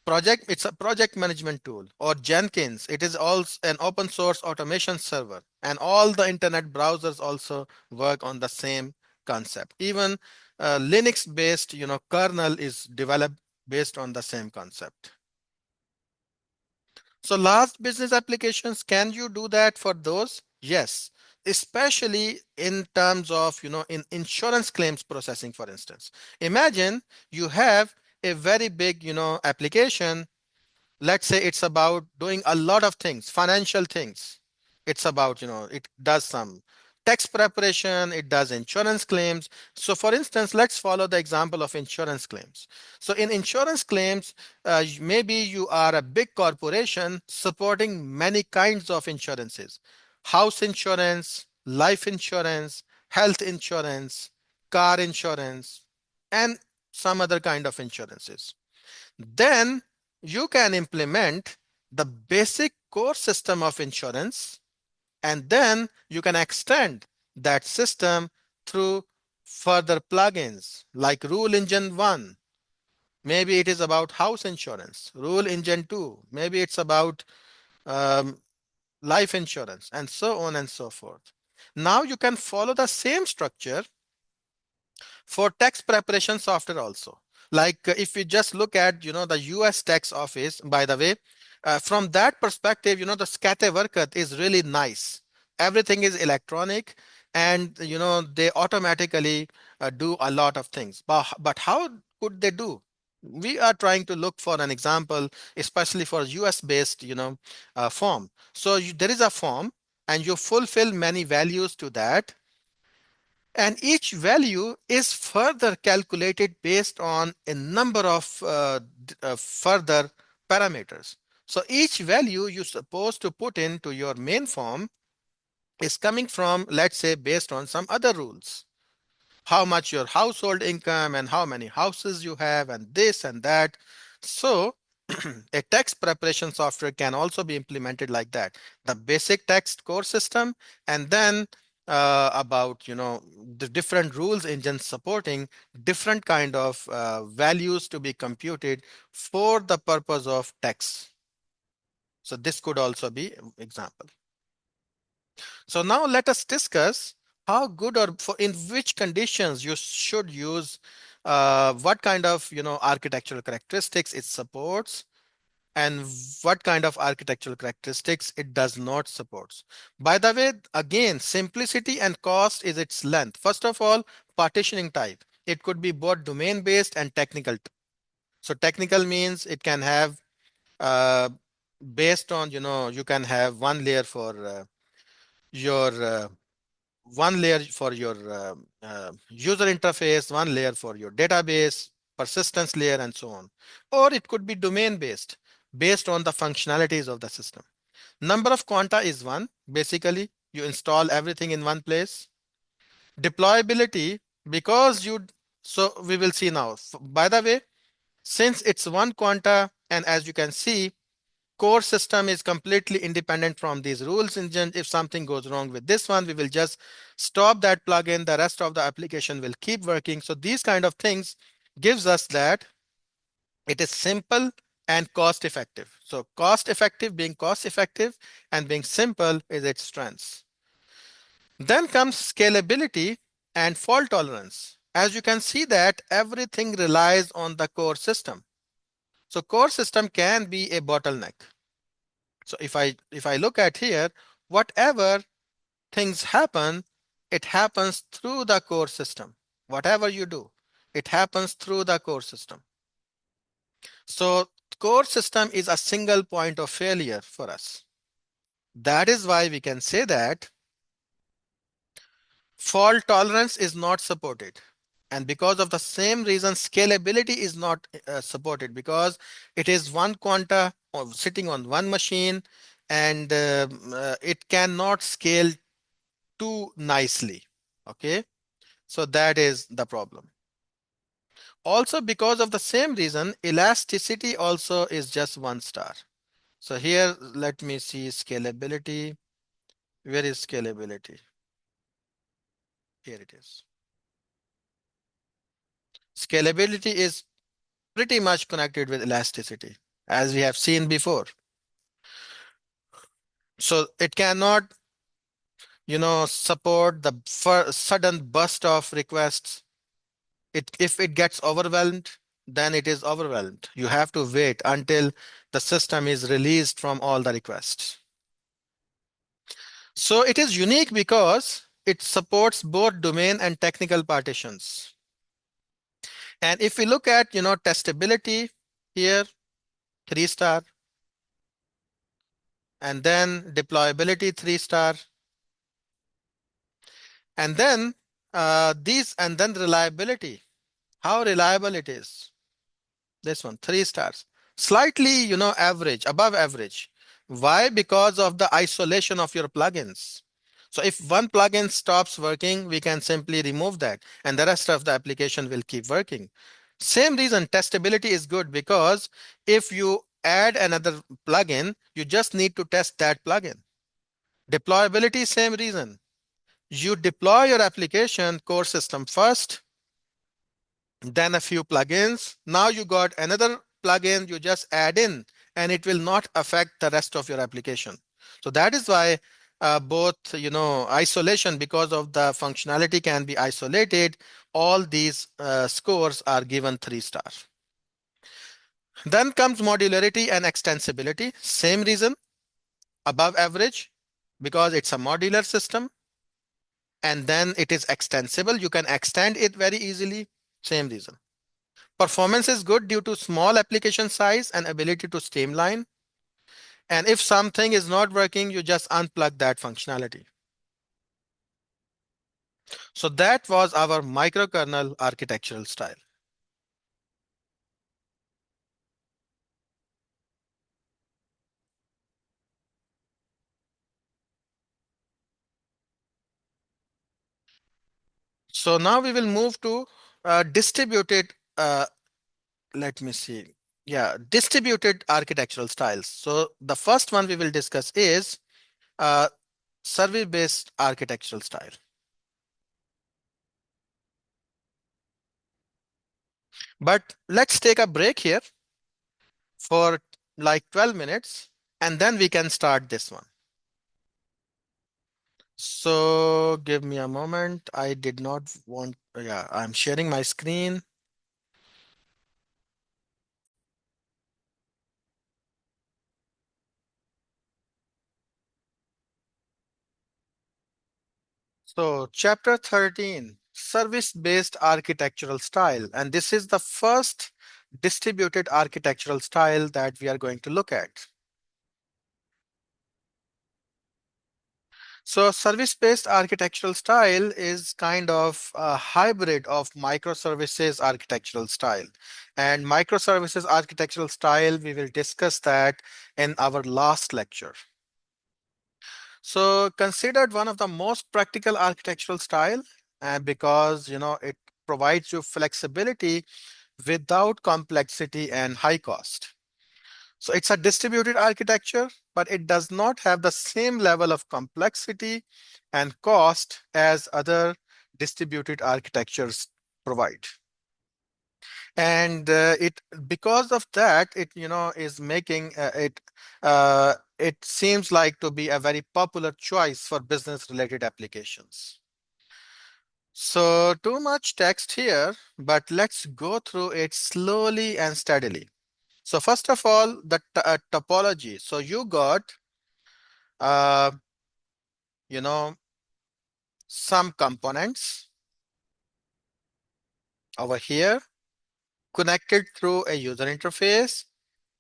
it's a project management tool. Or Jenkins, it is also an open source automation server, and all the internet browsers also work on the same concept. Even Linux based kernel is developed based on the same concept. So large business applications, can you do that for those? Yes, especially in terms of in insurance claims processing, for instance. Imagine you have a very big application let's say it's about doing a lot of things, financial things. It's about, it does some tax preparation, it does insurance claims. So for instance, let's follow the example of insurance claims. So in insurance claims, maybe you are a big corporation supporting many kinds of insurances: house insurance, life insurance, health insurance, car insurance, and some other kind of insurances. Then you can implement the basic core system of insurance, and then you can extend that system through further plugins like Rule Engine 1. Maybe it is about house insurance. Rule Engine 2. Maybe it's about um, life insurance, and so on and so forth. Now you can follow the same structure for tax preparation software also. Like if we just look at the US tax office, by the way, from that perspective, the Skatteverket is really nice. Everything is electronic, and they automatically do a lot of things. But how could they do? We are trying to look for an example, especially for US based form. So there is a form, and you fulfill many values to that, and each value is further calculated based on a number of further parameters. So each value you're supposed to put into your main form is coming from, let's say, based on some other rules: how much your household income and how many houses you have and this and that. So a text preparation software can also be implemented like that: the basic text core system, and then about the different rules engines supporting different kind of values to be computed for the purpose of text. So this could also be example. So now let us discuss how good, or for in which conditions you should use what kind of architectural characteristics it supports, and what kind of architectural characteristics it does not support. By the way, again, simplicity and cost is its length. First of all, partitioning type. It could be both domain based and technical. So technical means it can have uh, based on, you can have your one layer for your user interface, one layer for your database, persistence layer, and so on. Or it could be domain based on the functionalities of the system. Number of quanta is one. Basically, you install everything in one place. Deployability, because so we will see now. By the way, since it's one quanta, and as you can see, core system is completely independent from these rules engine. If something goes wrong with this one, we will just stop that plugin. The rest of the application will keep working. So these kind of things gives us that it is simple and cost effective. So cost effective, being cost effective, and being simple is its strengths. Then comes scalability and fault tolerance. As you can see that everything relies on the core system. So core system can be a bottleneck. So if I look at here, whatever things happen, it happens through the core system. Whatever you do, it happens through the core system. So core system is a single point of failure for us. That is why we can say that fault tolerance is not supported. And because of the same reason, scalability is not supported, because it is one quanta sitting on one machine, and it cannot scale too nicely. Okay, so that is the problem. Also, because of the same reason, elasticity also is just 1 star. So here, let me see scalability. Where is scalability? Here it is. Scalability is pretty much connected with elasticity, as we have seen before. So it cannot, support the sudden burst of requests. If it gets overwhelmed, then it is overwhelmed. You have to wait until the system is released from all the requests. So it is unique because it supports both domain and technical partitions. And if we look at, testability here, 3 star. and then deployability 3-star, and then and then reliability, how reliable it is. This one, 3 stars. Slightly, average, above average. Why? Because of the isolation of your plugins. So if one plugin stops working, we can simply remove that and the rest of the application will keep working. Same reason, testability is good because if you add another plugin, you just need to test that plugin. Deployability, same reason. You deploy your application core system first, then a few plugins. Now you got another plugin you just add in and it will not affect the rest of your application. So that is why both, isolation, because of the functionality can be isolated, all these scores are given 3-star. Then comes modularity and extensibility. Same reason, above average, because it's a modular system and then it is extensible. You can extend it very easily. Same reason. Performance is good due to small application size and ability to streamline. And if something is not working, you just unplug that functionality. So that was our microkernel architectural style. So now we will move to distributed, let me see. Yeah, distributed architectural styles. So the first one we will discuss is uh, service-based architectural style. But let's take a break here for like 12 minutes and then we can start this one. So give me a moment. I did not want, yeah, I'm sharing my screen. So chapter 13, service-based architectural style. And this is the first distributed architectural style that we are going to look at. So service-based architectural style is kind of a hybrid of microservices architectural style. And microservices architectural style, we will discuss that in our last lecture. So considered one of the most practical architectural style, because it provides you flexibility without complexity and high cost. So it's a distributed architecture, but it does not have the same level of complexity and cost as other distributed architectures provide. And it because of that, it is making it seems like to be a very popular choice for business related applications. So too much text here, but let's go through it slowly and steadily. So first of all, the topology. So you got, uh, you know, some components over here connected through a user interface.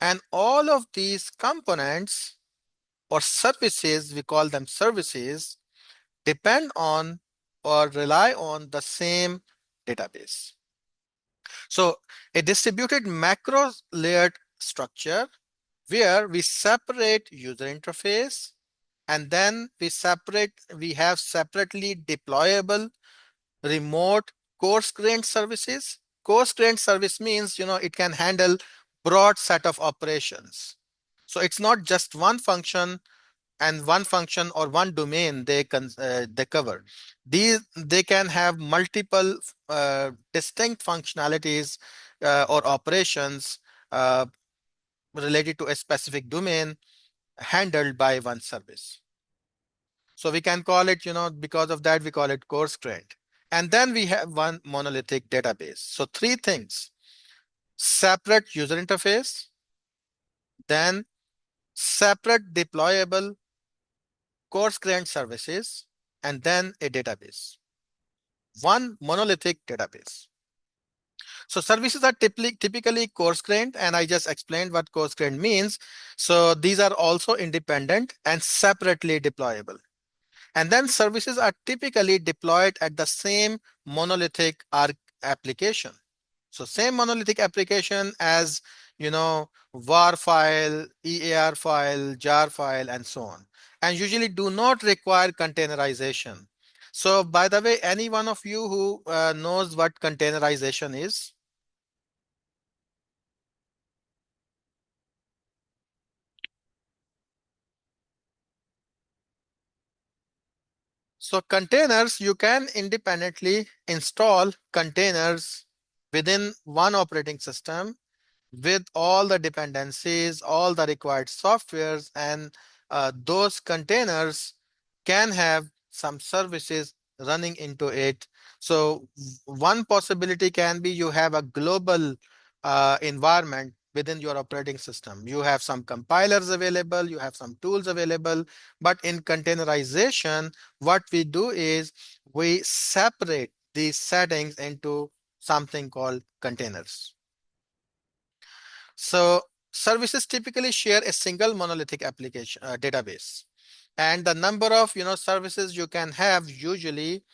And all of these components or services, we call them services, depend on or rely on the same database. So a distributed macro layered structure where we separate user interface and then we have separately deployable remote coarse-grained services. Coarse-grained service means, it can handle broad set of operations. So it's not just one function and one function or one domain they cover. They can have multiple distinct functionalities or operations uh, related to a specific domain handled by one service. So we can call it, because of that, we call it coarse grained. And then we have one monolithic database. So three things: separate user interface, then separate deployable coarse grained services, and then a database. One monolithic database. So services are typically coarse-grained, and I just explained what coarse-grained means. So these are also independent and separately deployable. And then services are typically deployed at the same monolithic application. So same monolithic application as, var file, EAR file, jar file, and so on, and usually do not require containerization. So by the way, any one of you who knows what containerization is? So containers, you can independently install containers within one operating system with all the dependencies, all the required softwares, and those containers can have some services running into it. So one possibility can be you have a global environment within your operating system. You have some compilers available, you have some tools available, but in containerization, what we do is we separate these settings into something called containers. So services typically share a single monolithic application database, and the number of services you can have usually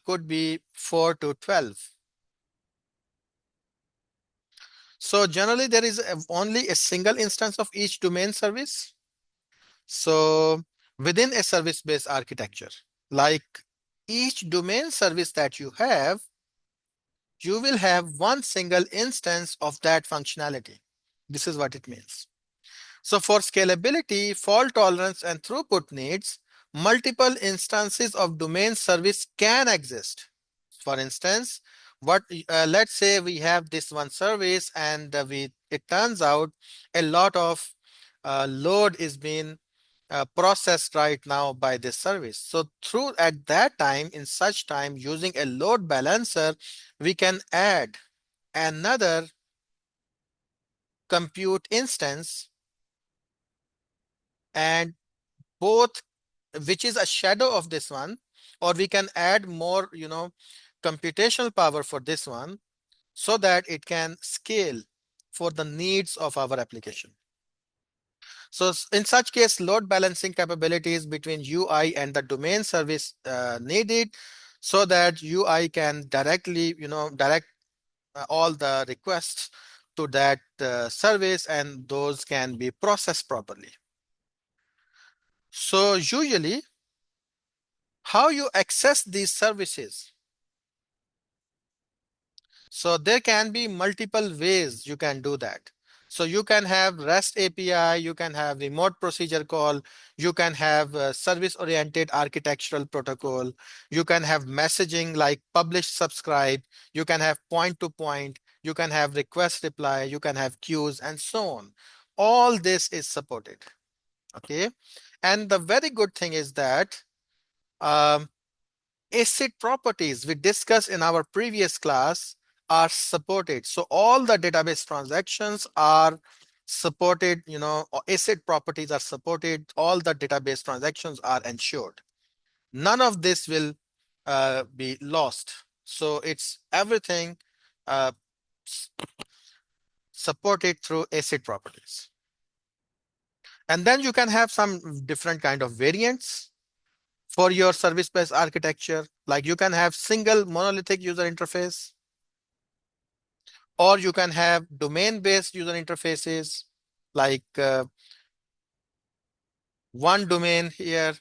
could be 4 to 12. So generally there is only a single instance of each domain service. So within a service-based architecture, like each domain service that you will have one single instance of that functionality. This is what it means. So for scalability, fault tolerance, and throughput needs, multiple instances of domain service can exist. For instance, let's say we have this one service, and it turns out a lot of load is being processed right now by this service. So through at that time, in such time, using a load balancer, we can add another compute instance, and both, which is a shadow of this one, or we can add more computational power for this one, so that it can scale for the needs of our application. So in such case, load balancing capabilities between UI and the domain service needed, so that UI can directly direct all the requests to that service, and those can be processed properly. So usually how you access these services. So there can be multiple ways you can do that. So you can have REST API, you can have remote procedure call, you can have service-oriented architectural protocol, you can have messaging like publish, subscribe, you can have point-to-point, you can have request reply, you can have queues, and so on. All this is supported. Okay. And the very good thing is that um, ACID properties we discussed in our previous class are supported. So all the database transactions are supported, ACID properties are supported, all the database transactions are ensured. None of this will be lost. So it's everything uh, supported through ACID properties. And then you can have some different kind of variants for your service-based architecture. Like you can have single monolithic user interface, or you can have domain-based user interfaces, like one domain here,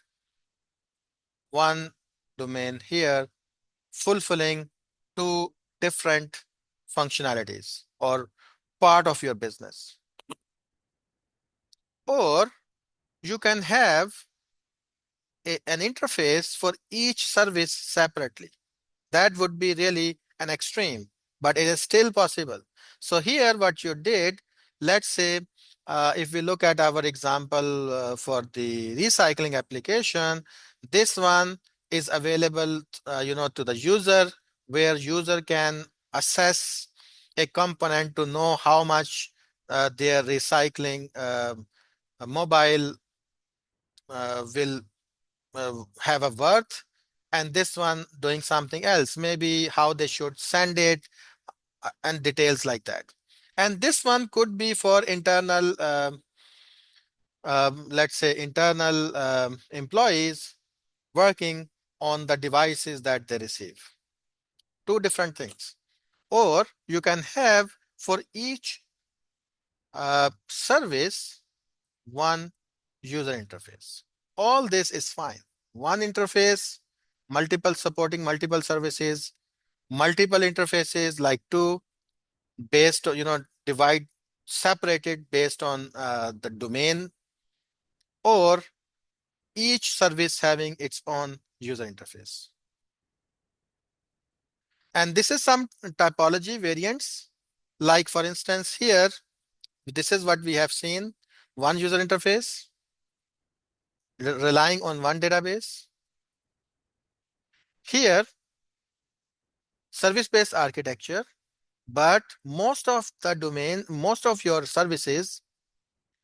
one domain here, fulfilling two different functionalities or part of your business. Or you can have an interface for each service separately. That would be really an extreme, but it is still possible. So here what you did, let's say, if we look at our example for the recycling application, this one is available, to the user, where user can assess a component to know how much their recycling mobile will have a worth, and this one doing something else, maybe how they should send it, and details like that. And this one could be for internal, let's say internal employees working on the devices that they receive. Two different things. Or you can have for each service one user interface. All this is fine. One interface, multiple supporting multiple services, multiple interfaces like two based on, divide separated based on the domain, or each service having its own user interface. And this is some typology variants. Like for instance, here, this is what we have seen. One user interface relying on one database. Here, service-based architecture, but most of the domain, most of your services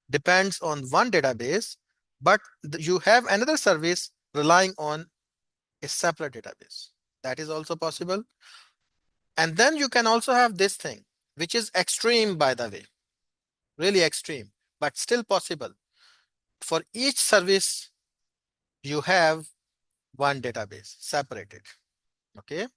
depends on one database, but you have another service relying on a separate database. That is also possible. And then you can also have this thing, which is extreme, by the way, really extreme, but still possible. For each service, you have one database separated. Okay.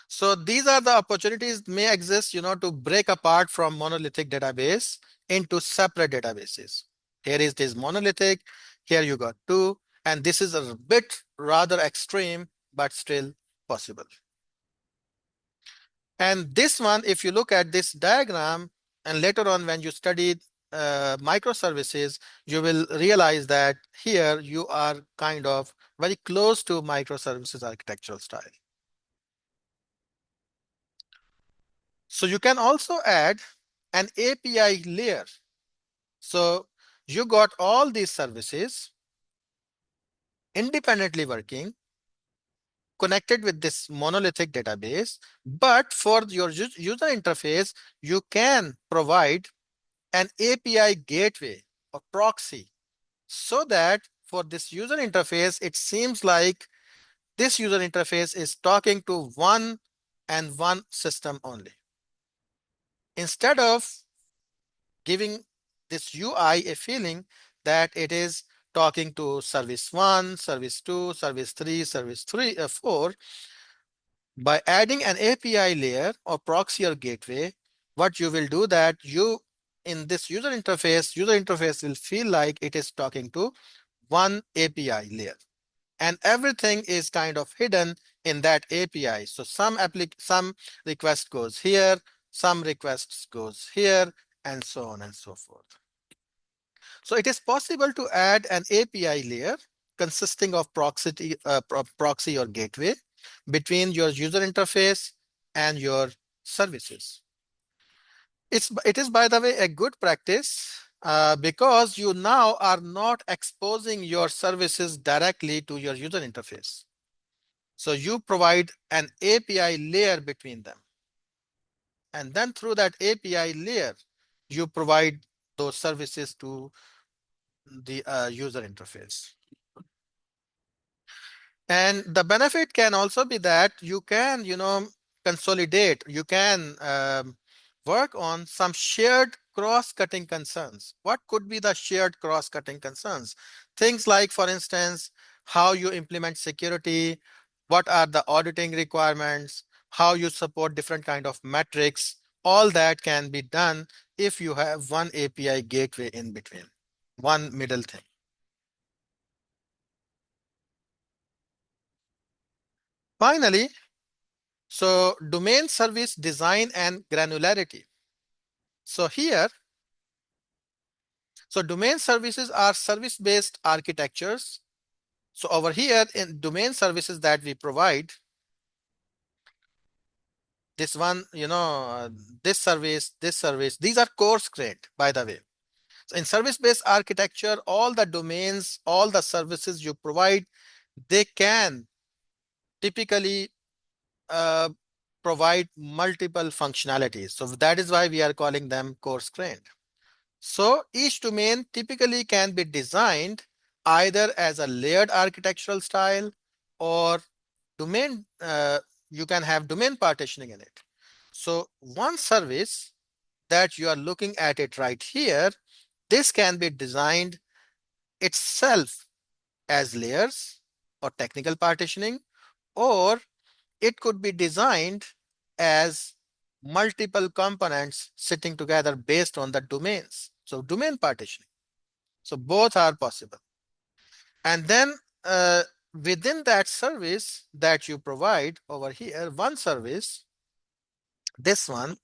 So these are the opportunities may exist, to break apart from monolithic database into separate databases. Here is this monolithic, here you got two, and this is a bit rather extreme, but still possible. And this one, if you look at this diagram, and later on when you study microservices, you will realize that here you are kind of very close to microservices architectural style. So you can also add an API layer. So you got all these services independently working, connected with this monolithic database, but for your user interface, you can provide an API gateway or proxy, so that for this user interface, it seems like this user interface is talking to one and one system only. Instead of giving this UI a feeling that it is talking to service 1, service 2, service 3, service 4, by adding an API layer or proxy or gateway, what you will do that you in this user interface will feel like it is talking to one API layer, and everything is kind of hidden in that API. So some request goes here, some requests goes here, and so on and so forth. So it is possible to add an API layer consisting of proxy or gateway between your user interface and your services. It is, by the way, a good practice because you now are not exposing your services directly to your user interface. So you provide an API layer between them. And then through that API layer, you provide those services to the user interface. And the benefit can also be that you can, consolidate, you can work on some shared cross-cutting concerns. What could be the shared cross-cutting concerns? Things like, for instance, how you implement security, what are the auditing requirements, how you support different kind of metrics. All that can be done if you have one API gateway in between, one middle thing. Finally, so domain service design and granularity. So here, so domain services are service-based architectures. So over here in domain services that we provide, this one, this service, these are coarse-grained, by the way. So in service-based architecture, all the domains, all the services you provide, they can typically provide multiple functionalities. So that is why we are calling them coarse-grained. So each domain typically can be designed either as a layered architectural style or domain, you can have domain partitioning in it. So one service that you are looking at it right here, this can be designed itself as layers or technical partitioning, or it could be designed as multiple components sitting together based on the domains. So domain partitioning. So both are possible. And then within that service that you provide over here, one service, this one,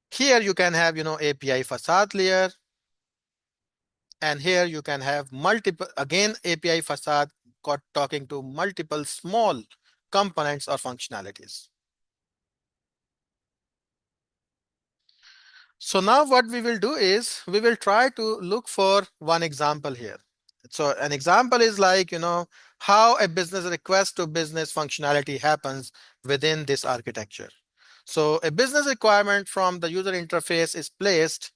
here you can have, API facade layer, and here you can have multiple, again, API facade talking to multiple small components or functionalities. So now what we will do is we will try to look for one example here. So an example is like, how a business request to business functionality happens within this architecture. So a business requirement from the user interface is placed,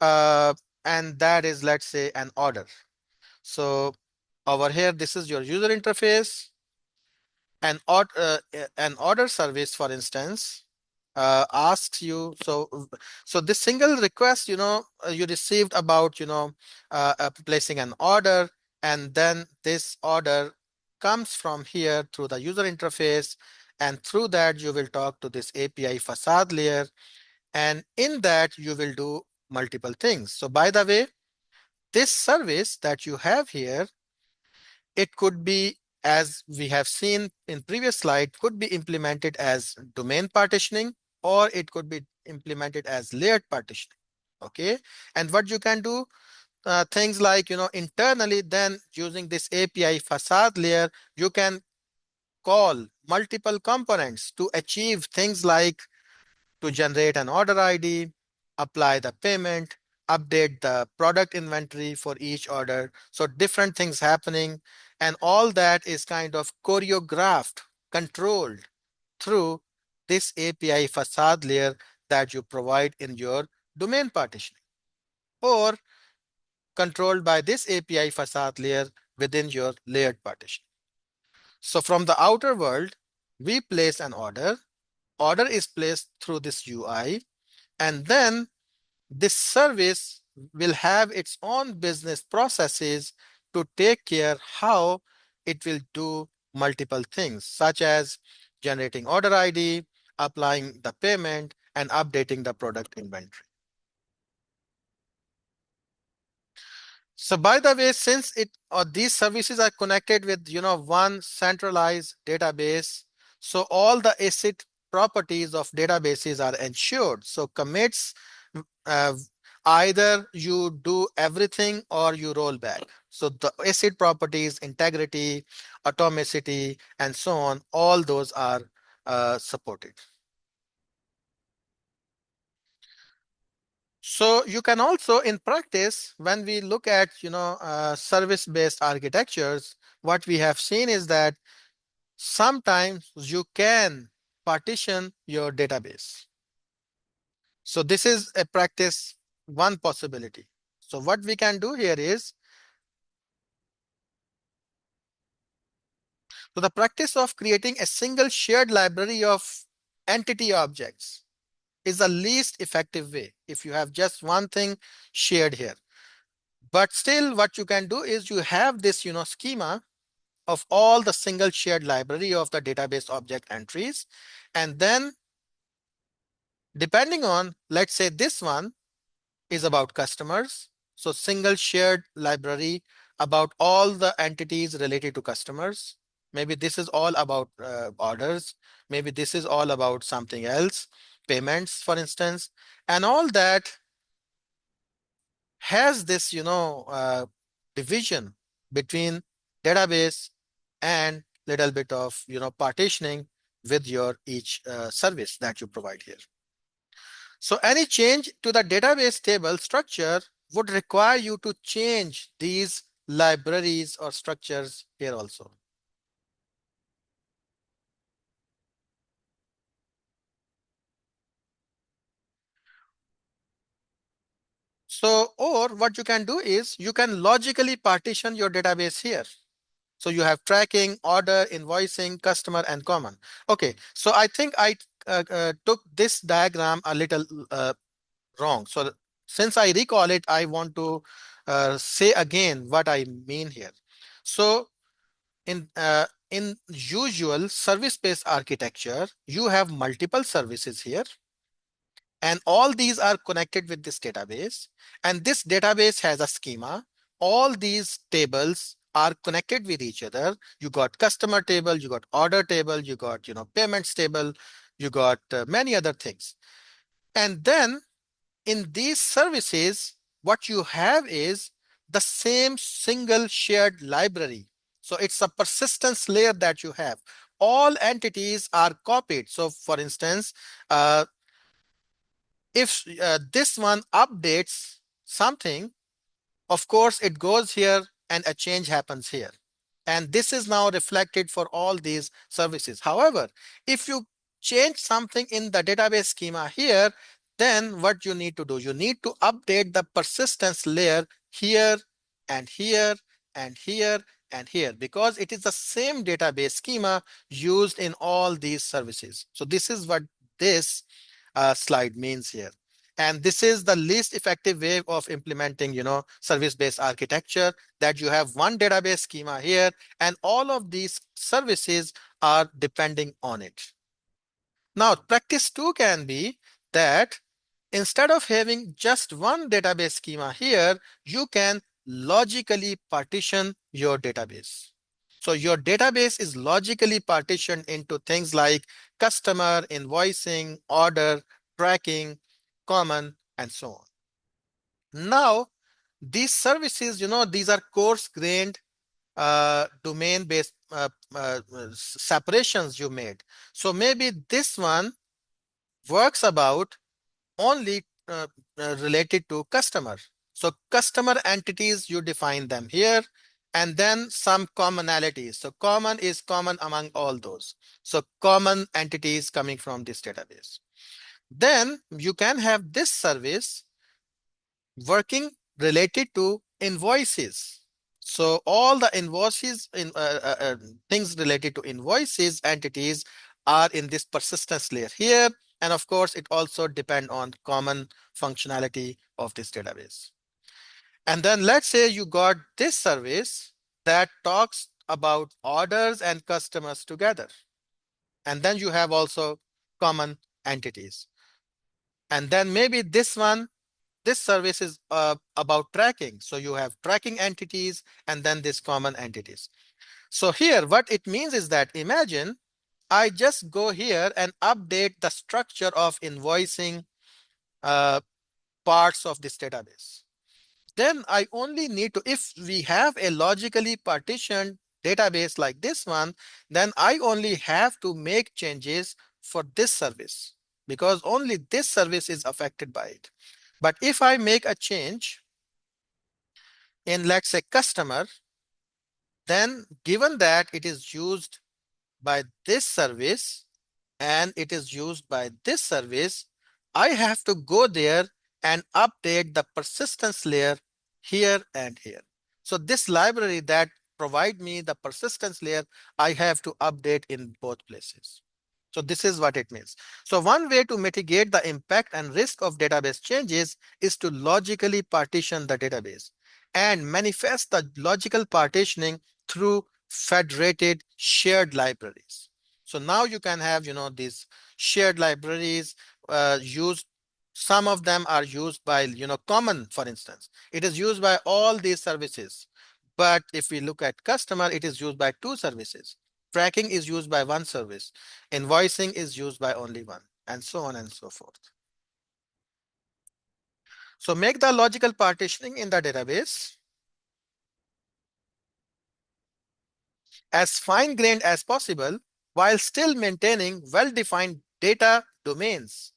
uh, and that is, let's say, an order. So over here, this is your user interface. An order service, for instance, asks you, so this single request, you received about, placing an order, and then this order comes from here through the user interface, and through that you will talk to this API facade layer, and in that you will do multiple things. So by the way, this service that you have here, it could be, as we have seen in previous slide, could be implemented as domain partitioning, or it could be implemented as layered partitioning. Okay. And what you can do, things like, internally, then using this API facade layer, you can call multiple components to achieve things like to generate an order ID, apply the payment, update the product inventory for each order. So different things happening, and all that is kind of choreographed, controlled through this API facade layer that you provide in your domain partitioning, or controlled by this API facade layer within your layered partition. So from the outer world, we place an order. Order is placed through this UI, and then this service will have its own business processes to take care how it will do multiple things, such as generating order ID, applying the payment, and updating the product inventory. So by the way, since these services are connected with, one centralized database, so all the ACID properties of databases are ensured. So commits, uh, either you do everything or you roll back. So the ACID properties, integrity, atomicity, and so on, all those are supported. So you can also, in practice, when we look at, service-based architectures, what we have seen is that sometimes you can partition your database. So this is a practice, one possibility. So what we can do here is, so the practice of creating a single shared library of entity objects is the least effective way if you have just one thing shared here. But still, what you can do is you have this, schema of all the single shared library of the database object entries. And then depending on, let's say this one is about customers. So single shared library about all the entities related to customers. Maybe this is all about orders. Maybe this is all about something else, payments, for instance, and all that has this, division between database and little bit of, partitioning with your each service that you provide here. So any change to the database table structure would require you to change these libraries or structures here also. So, or what you can do is you can logically partition your database here. So you have tracking, order, invoicing, customer, and common. Okay, so I think I took this diagram a little wrong. So since I recall it, I want to say again what I mean here. So in usual service-based architecture, you have multiple services here, and all these are connected with this database. And this database has a schema. All these tables are connected with each other. You got customer table, you got order table, you got payments table, you got many other things. And then in these services, what you have is the same single shared library. So it's a persistence layer that you have. All entities are copied. So for instance, if this one updates something, of course, it goes here and a change happens here. And this is now reflected for all these services. However, if you change something in the database schema here, then what you need to do, you need to update the persistence layer here and here and here and here, because it is the same database schema used in all these services. So this is what this slide means here. And this is the least effective way of implementing, service-based architecture, that you have one database schema here and all of these services are depending on it. Now, practice two can be that instead of having just one database schema here, you can logically partition your database. So your database is logically partitioned into things like customer, invoicing, order, tracking, common, and so on. Now, these services, these are coarse-grained domain-based separations you made. So maybe this one works about only related to customer. So customer entities, you define them here, and then some commonalities. So common is common among all those. So common entities coming from this database. Then you can have this service working related to invoices. So all the invoices in things related to invoices entities are in this persistence layer here. And of course, it also depends on common functionality of this database. And then let's say you got this service that talks about orders and customers together. And then you have also common entities. And then maybe this service is about tracking. So you have tracking entities and then these common entities. So here, what it means is that imagine I just go here and update the structure of invoicing parts of this database. Then I only need to, if we have a logically partitioned database like this one, then I only have to make changes for this service because only this service is affected by it. But if I make a change in, let's say, customer, then given that it is used by this service and it is used by this service, I have to go there and update the persistence layer here and here. So this library that provide me the persistence layer, I have to update in both places. So this is what it means. So one way to mitigate the impact and risk of database changes is to logically partition the database and manifest the logical partitioning through federated shared libraries. So now you can have, these shared libraries used. Some of them are used by, common, for instance. It is used by all these services. But if we look at customer, it is used by two services. Tracking is used by one service. Invoicing is used by only one, and so on and so forth. So make the logical partitioning in the database as fine-grained as possible while still maintaining well-defined data domains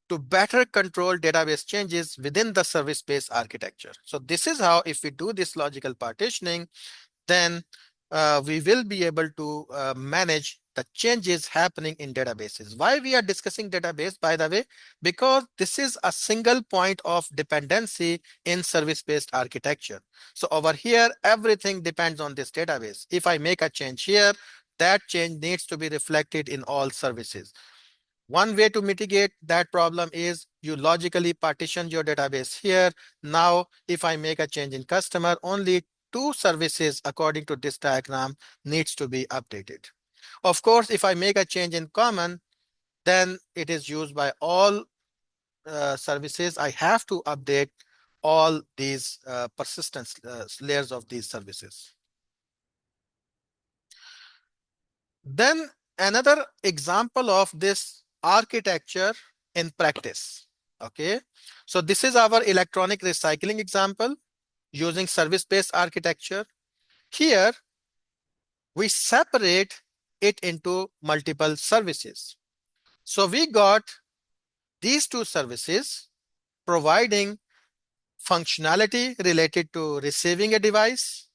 to better control database changes within the service-based architecture. So this is how, if we do this logical partitioning, then we will be able to manage the changes happening in databases. Why we are discussing database, by the way? Because this is a single point of dependency in service-based architecture. So over here, everything depends on this database. If I make a change here, that change needs to be reflected in all services. One way to mitigate that problem is you logically partition your database here. Now, if I make a change in customer, only two services according to this diagram needs to be updated. Of course, if I make a change in common, then it is used by all services. I have to update all these persistence layers of these services. Then another example of this architecture in practice. Okay, so this is our electronic recycling example using service-based architecture. Here we separate it into multiple services. So we got these two services providing functionality related to receiving a device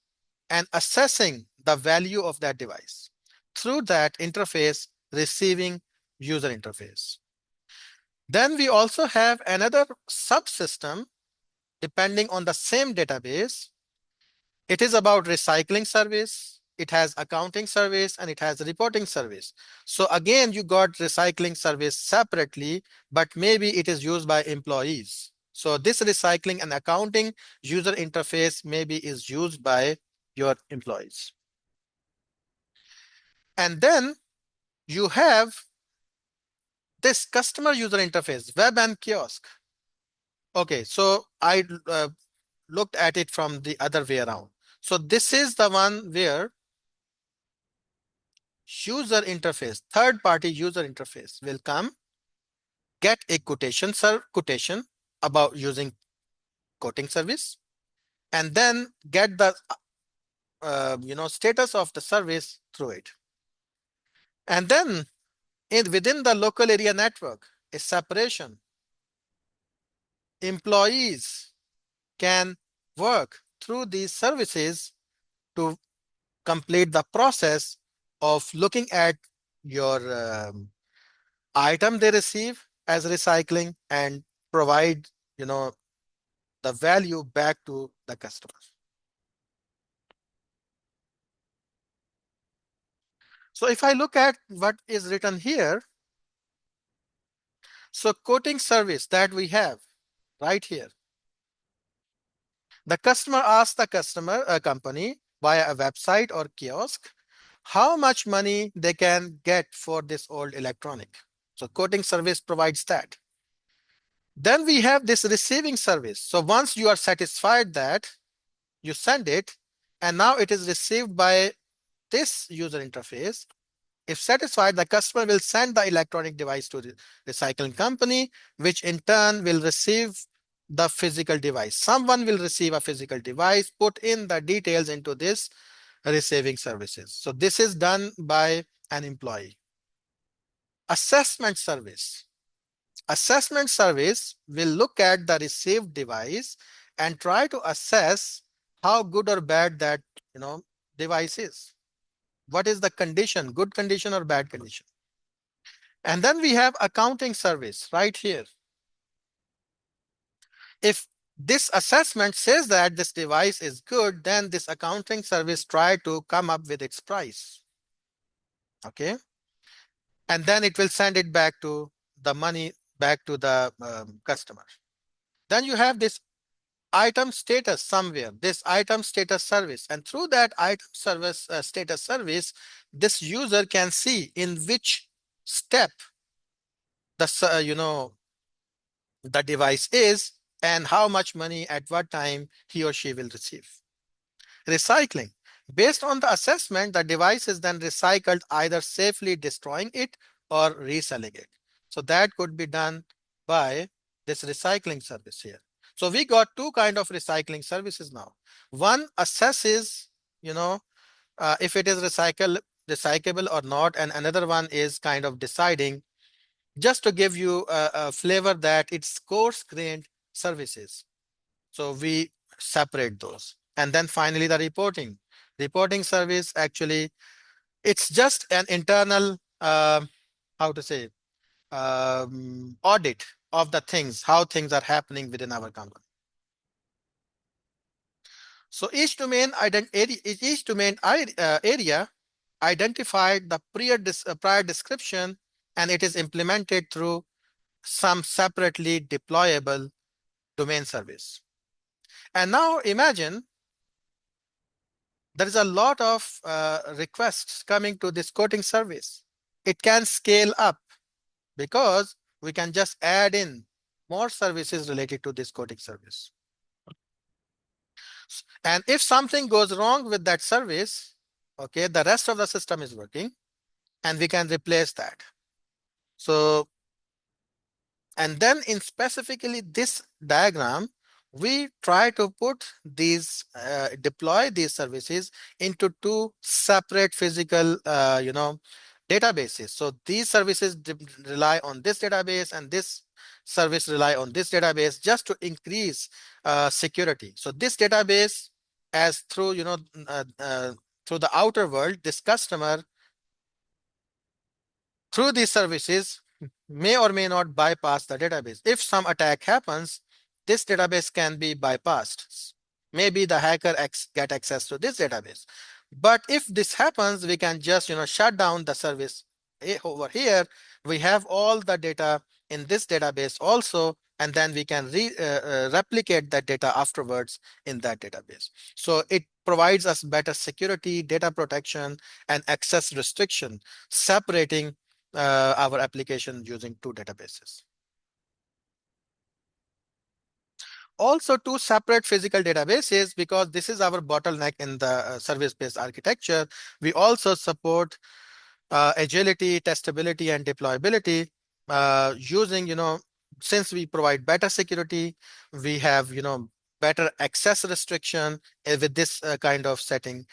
and assessing the value of that device through that interface, receiving user interface. Then we also have another subsystem depending on the same database. It is about recycling service, it has accounting service, and it has reporting service. So again, you got recycling service separately, but maybe it is used by employees. So this recycling and accounting user interface maybe is used by your employees. And then you have this customer user interface, web and kiosk. Okay, so I looked at it from the other way around. So this is the one where user interface, third party user interface will come, get a quotation about using quoting service, and then get the status of the service through it. And then within the local area network, a separation. Employees can work through these services to complete the process of looking at your item they receive as recycling and provide the value back to the customer. So if I look at what is written here, so quoting service that we have right here, the customer asks the customer company via a website or kiosk how much money they can get for this old electronic. So quoting service provides that. Then we have this receiving service. So once you are satisfied that, you send it, and now it is received by this user interface. If satisfied, the customer will send the electronic device to the recycling company, which in turn will receive the physical device. Someone will receive a physical device, put in the details into this receiving services. So this is done by an employee. Assessment service. Assessment service will look at the received device and try to assess how good or bad that device is. What is the condition, good condition or bad condition? And then we have accounting service right here. If this assessment says that this device is good, then this accounting service try to come up with its price. Okay. And then it will send it back to the money back to the customer. Then you have this item status somewhere, this item status service. And through that item service status service, this user can see in which step the device is and how much money at what time he or she will receive. Recycling. Based on the assessment, the device is then recycled, either safely destroying it or reselling it. So that could be done by this recycling service here. So we got two kind of recycling services now. One assesses, if it is recyclable or not, and another one is kind of deciding, just to give you a flavor, that it's coarse-grained services. So we separate those. And then finally the reporting. Reporting service, actually, it's just an internal, how to say, audit of the things, how things are happening within our company. So each domain area identified the prior description and it is implemented through some separately deployable domain service. And now imagine there is a lot of requests coming to this quoting service. It can scale up because we can just add in more services related to this quoting service. And if something goes wrong with that service, okay, the rest of the system is working and we can replace that. So, and then in specifically this diagram, we try to put these, deploy these services into two separate physical, databases. So these services rely on this database and this service rely on this database just to increase security. So this database, as through, through the outer world, this customer through these services may or may not bypass the database. If some attack happens, this database can be bypassed. Maybe the hacker get access to this database. But if this happens, we can just shut down the service. Over here, we have all the data in this database also, and then we can replicate that data afterwards in that database. So it provides us better security, data protection, and access restriction, separating our application using two databases. Also two separate physical databases, because this is our bottleneck in the service-based architecture. We also support agility, testability, and deployability using, since we provide better security, we have, better access restriction with this kind of setting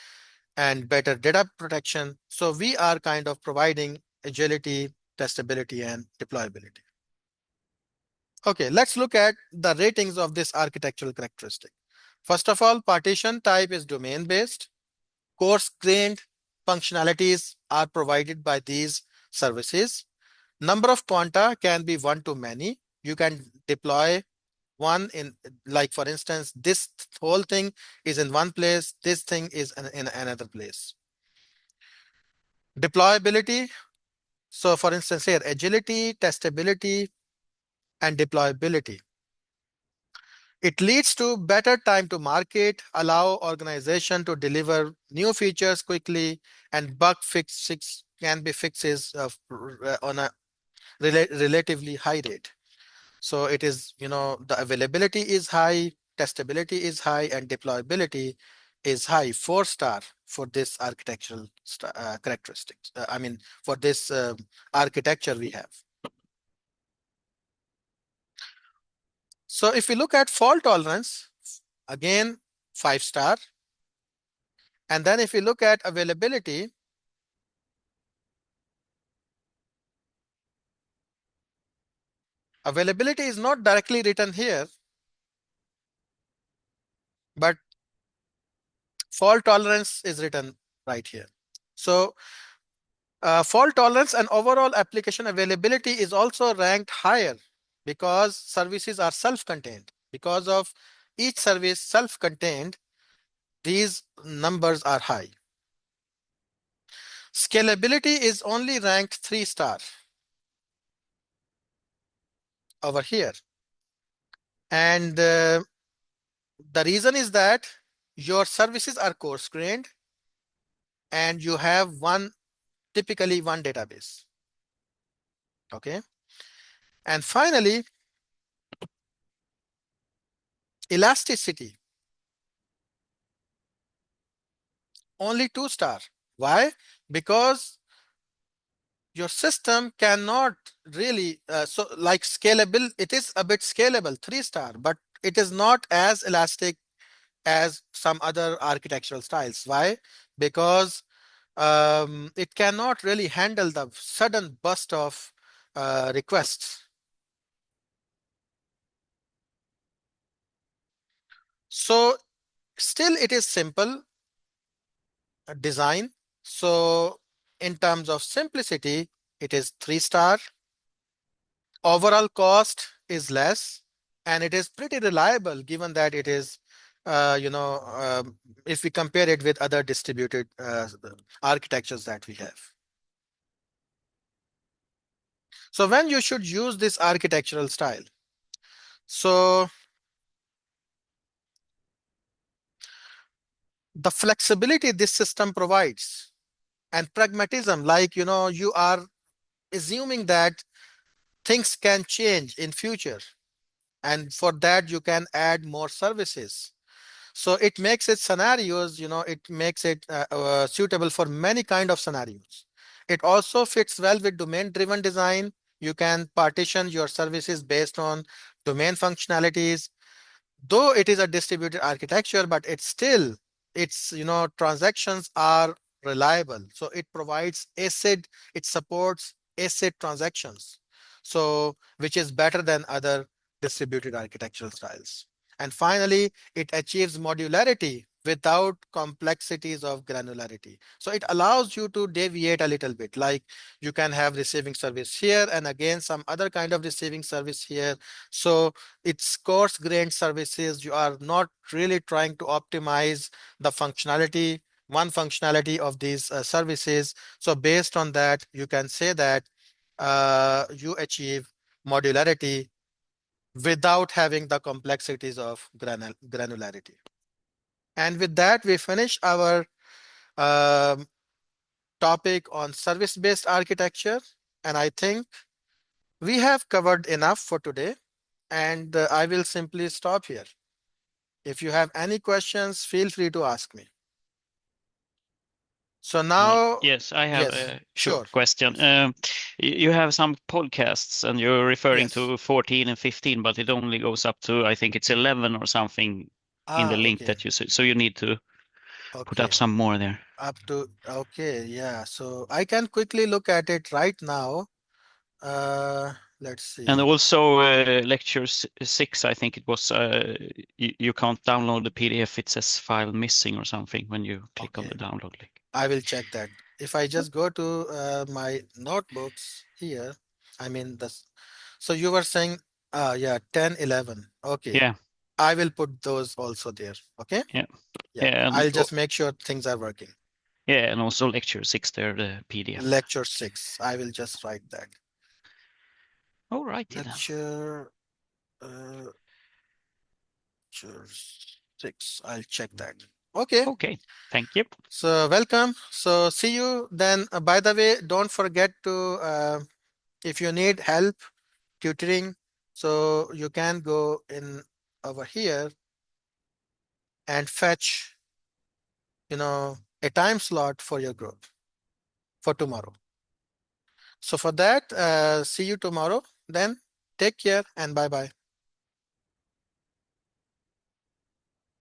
and better data protection. So we are kind of providing agility, testability, and deployability. Okay, let's look at the ratings of this architectural characteristic. First of all, partition type is domain-based. Coarse-grained functionalities are provided by these services. Number of quanta can be one to many. You can deploy one in, like for instance, this whole thing is in one place, this thing is in another place. Deployability. So for instance here, agility, testability, and deployability. It leads to better time to market, allow organization to deliver new features quickly, and bug fixes can be fixes on a relatively high rate. So it is, the availability is high, testability is high, and deployability is high, 4-star for this architectural characteristics. I mean, for this architecture we have. So if we look at fault tolerance, again, 5-star. And then if we look at availability, availability is not directly written here, but fault tolerance is written right here. So fault tolerance and overall application availability is also ranked higher because services are self-contained. Because of each service self-contained, these numbers are high. Scalability is only ranked 3-star over here. And the reason is that your services are coarse-grained and you have typically one database. Okay. And finally, elasticity, only 2-star. Why? Because your system cannot really, so like scalable, it is a bit scalable, 3-star, but it is not as elastic as some other architectural styles. Why? Because it cannot really handle the sudden burst of requests. So still it is simple design. So in terms of simplicity, it is 3-star. Overall cost is less, and it is pretty reliable given that it is, if we compare it with other distributed architectures that we have. So when you should use this architectural style? So the flexibility this system provides and pragmatism, like, you are assuming that things can change in future, and for that you can add more services. So it makes it scenarios, it makes it suitable for many kind of scenarios. It also fits well with domain driven design. You can partition your services based on domain functionalities. Though it is a distributed architecture, but it's transactions are reliable. So it provides ACID, it supports ACID transactions. So which is better than other distributed architectural styles. And finally, it achieves modularity without complexities of granularity. So it allows you to deviate a little bit, like you can have receiving service here and again some other kind of receiving service here. So it's coarse grained services. You are not really trying to optimize the functionality, one functionality of these services. So based on that, you can say that you achieve modularity without having the complexities of granularity. And with that, we finish our um, topic on service-based architecture. And I think we have covered enough for today. And I will simply stop here. If you have any questions, feel free to ask me. So now, Yes, I have yes, a sure. short question. Please. You have some podcasts and you're referring Yes. to 14 and 15, but it only goes up to, I think it's 11 or something in the link Okay. that you said. So you need to put up Okay. some more there. Up to, okay. Yeah. So I can quickly look at it right now. Let's And see. also lecture 6, I think it was, you can't download the PDF. It says file missing or something when you click on Okay. the download link. I will check that. If I just go to my notebooks here, I mean this. So you were saying, yeah, 10, 11. Okay. Yeah, I will put those also there. Okay. yeah, Yeah. yeah, and I'll just make sure things are working. yeah, and also lecture 6 there, the PDF. Lecture 6. I will just write that. All righty then. Lecture, lecture 6. I'll check that. Okay. Okay, thank you. So welcome. So see you then. By the way, don't forget to, if you need help tutoring, so you can go in over here and fetch, a time slot for your group for tomorrow. So for that, see you tomorrow. Then take care and bye bye.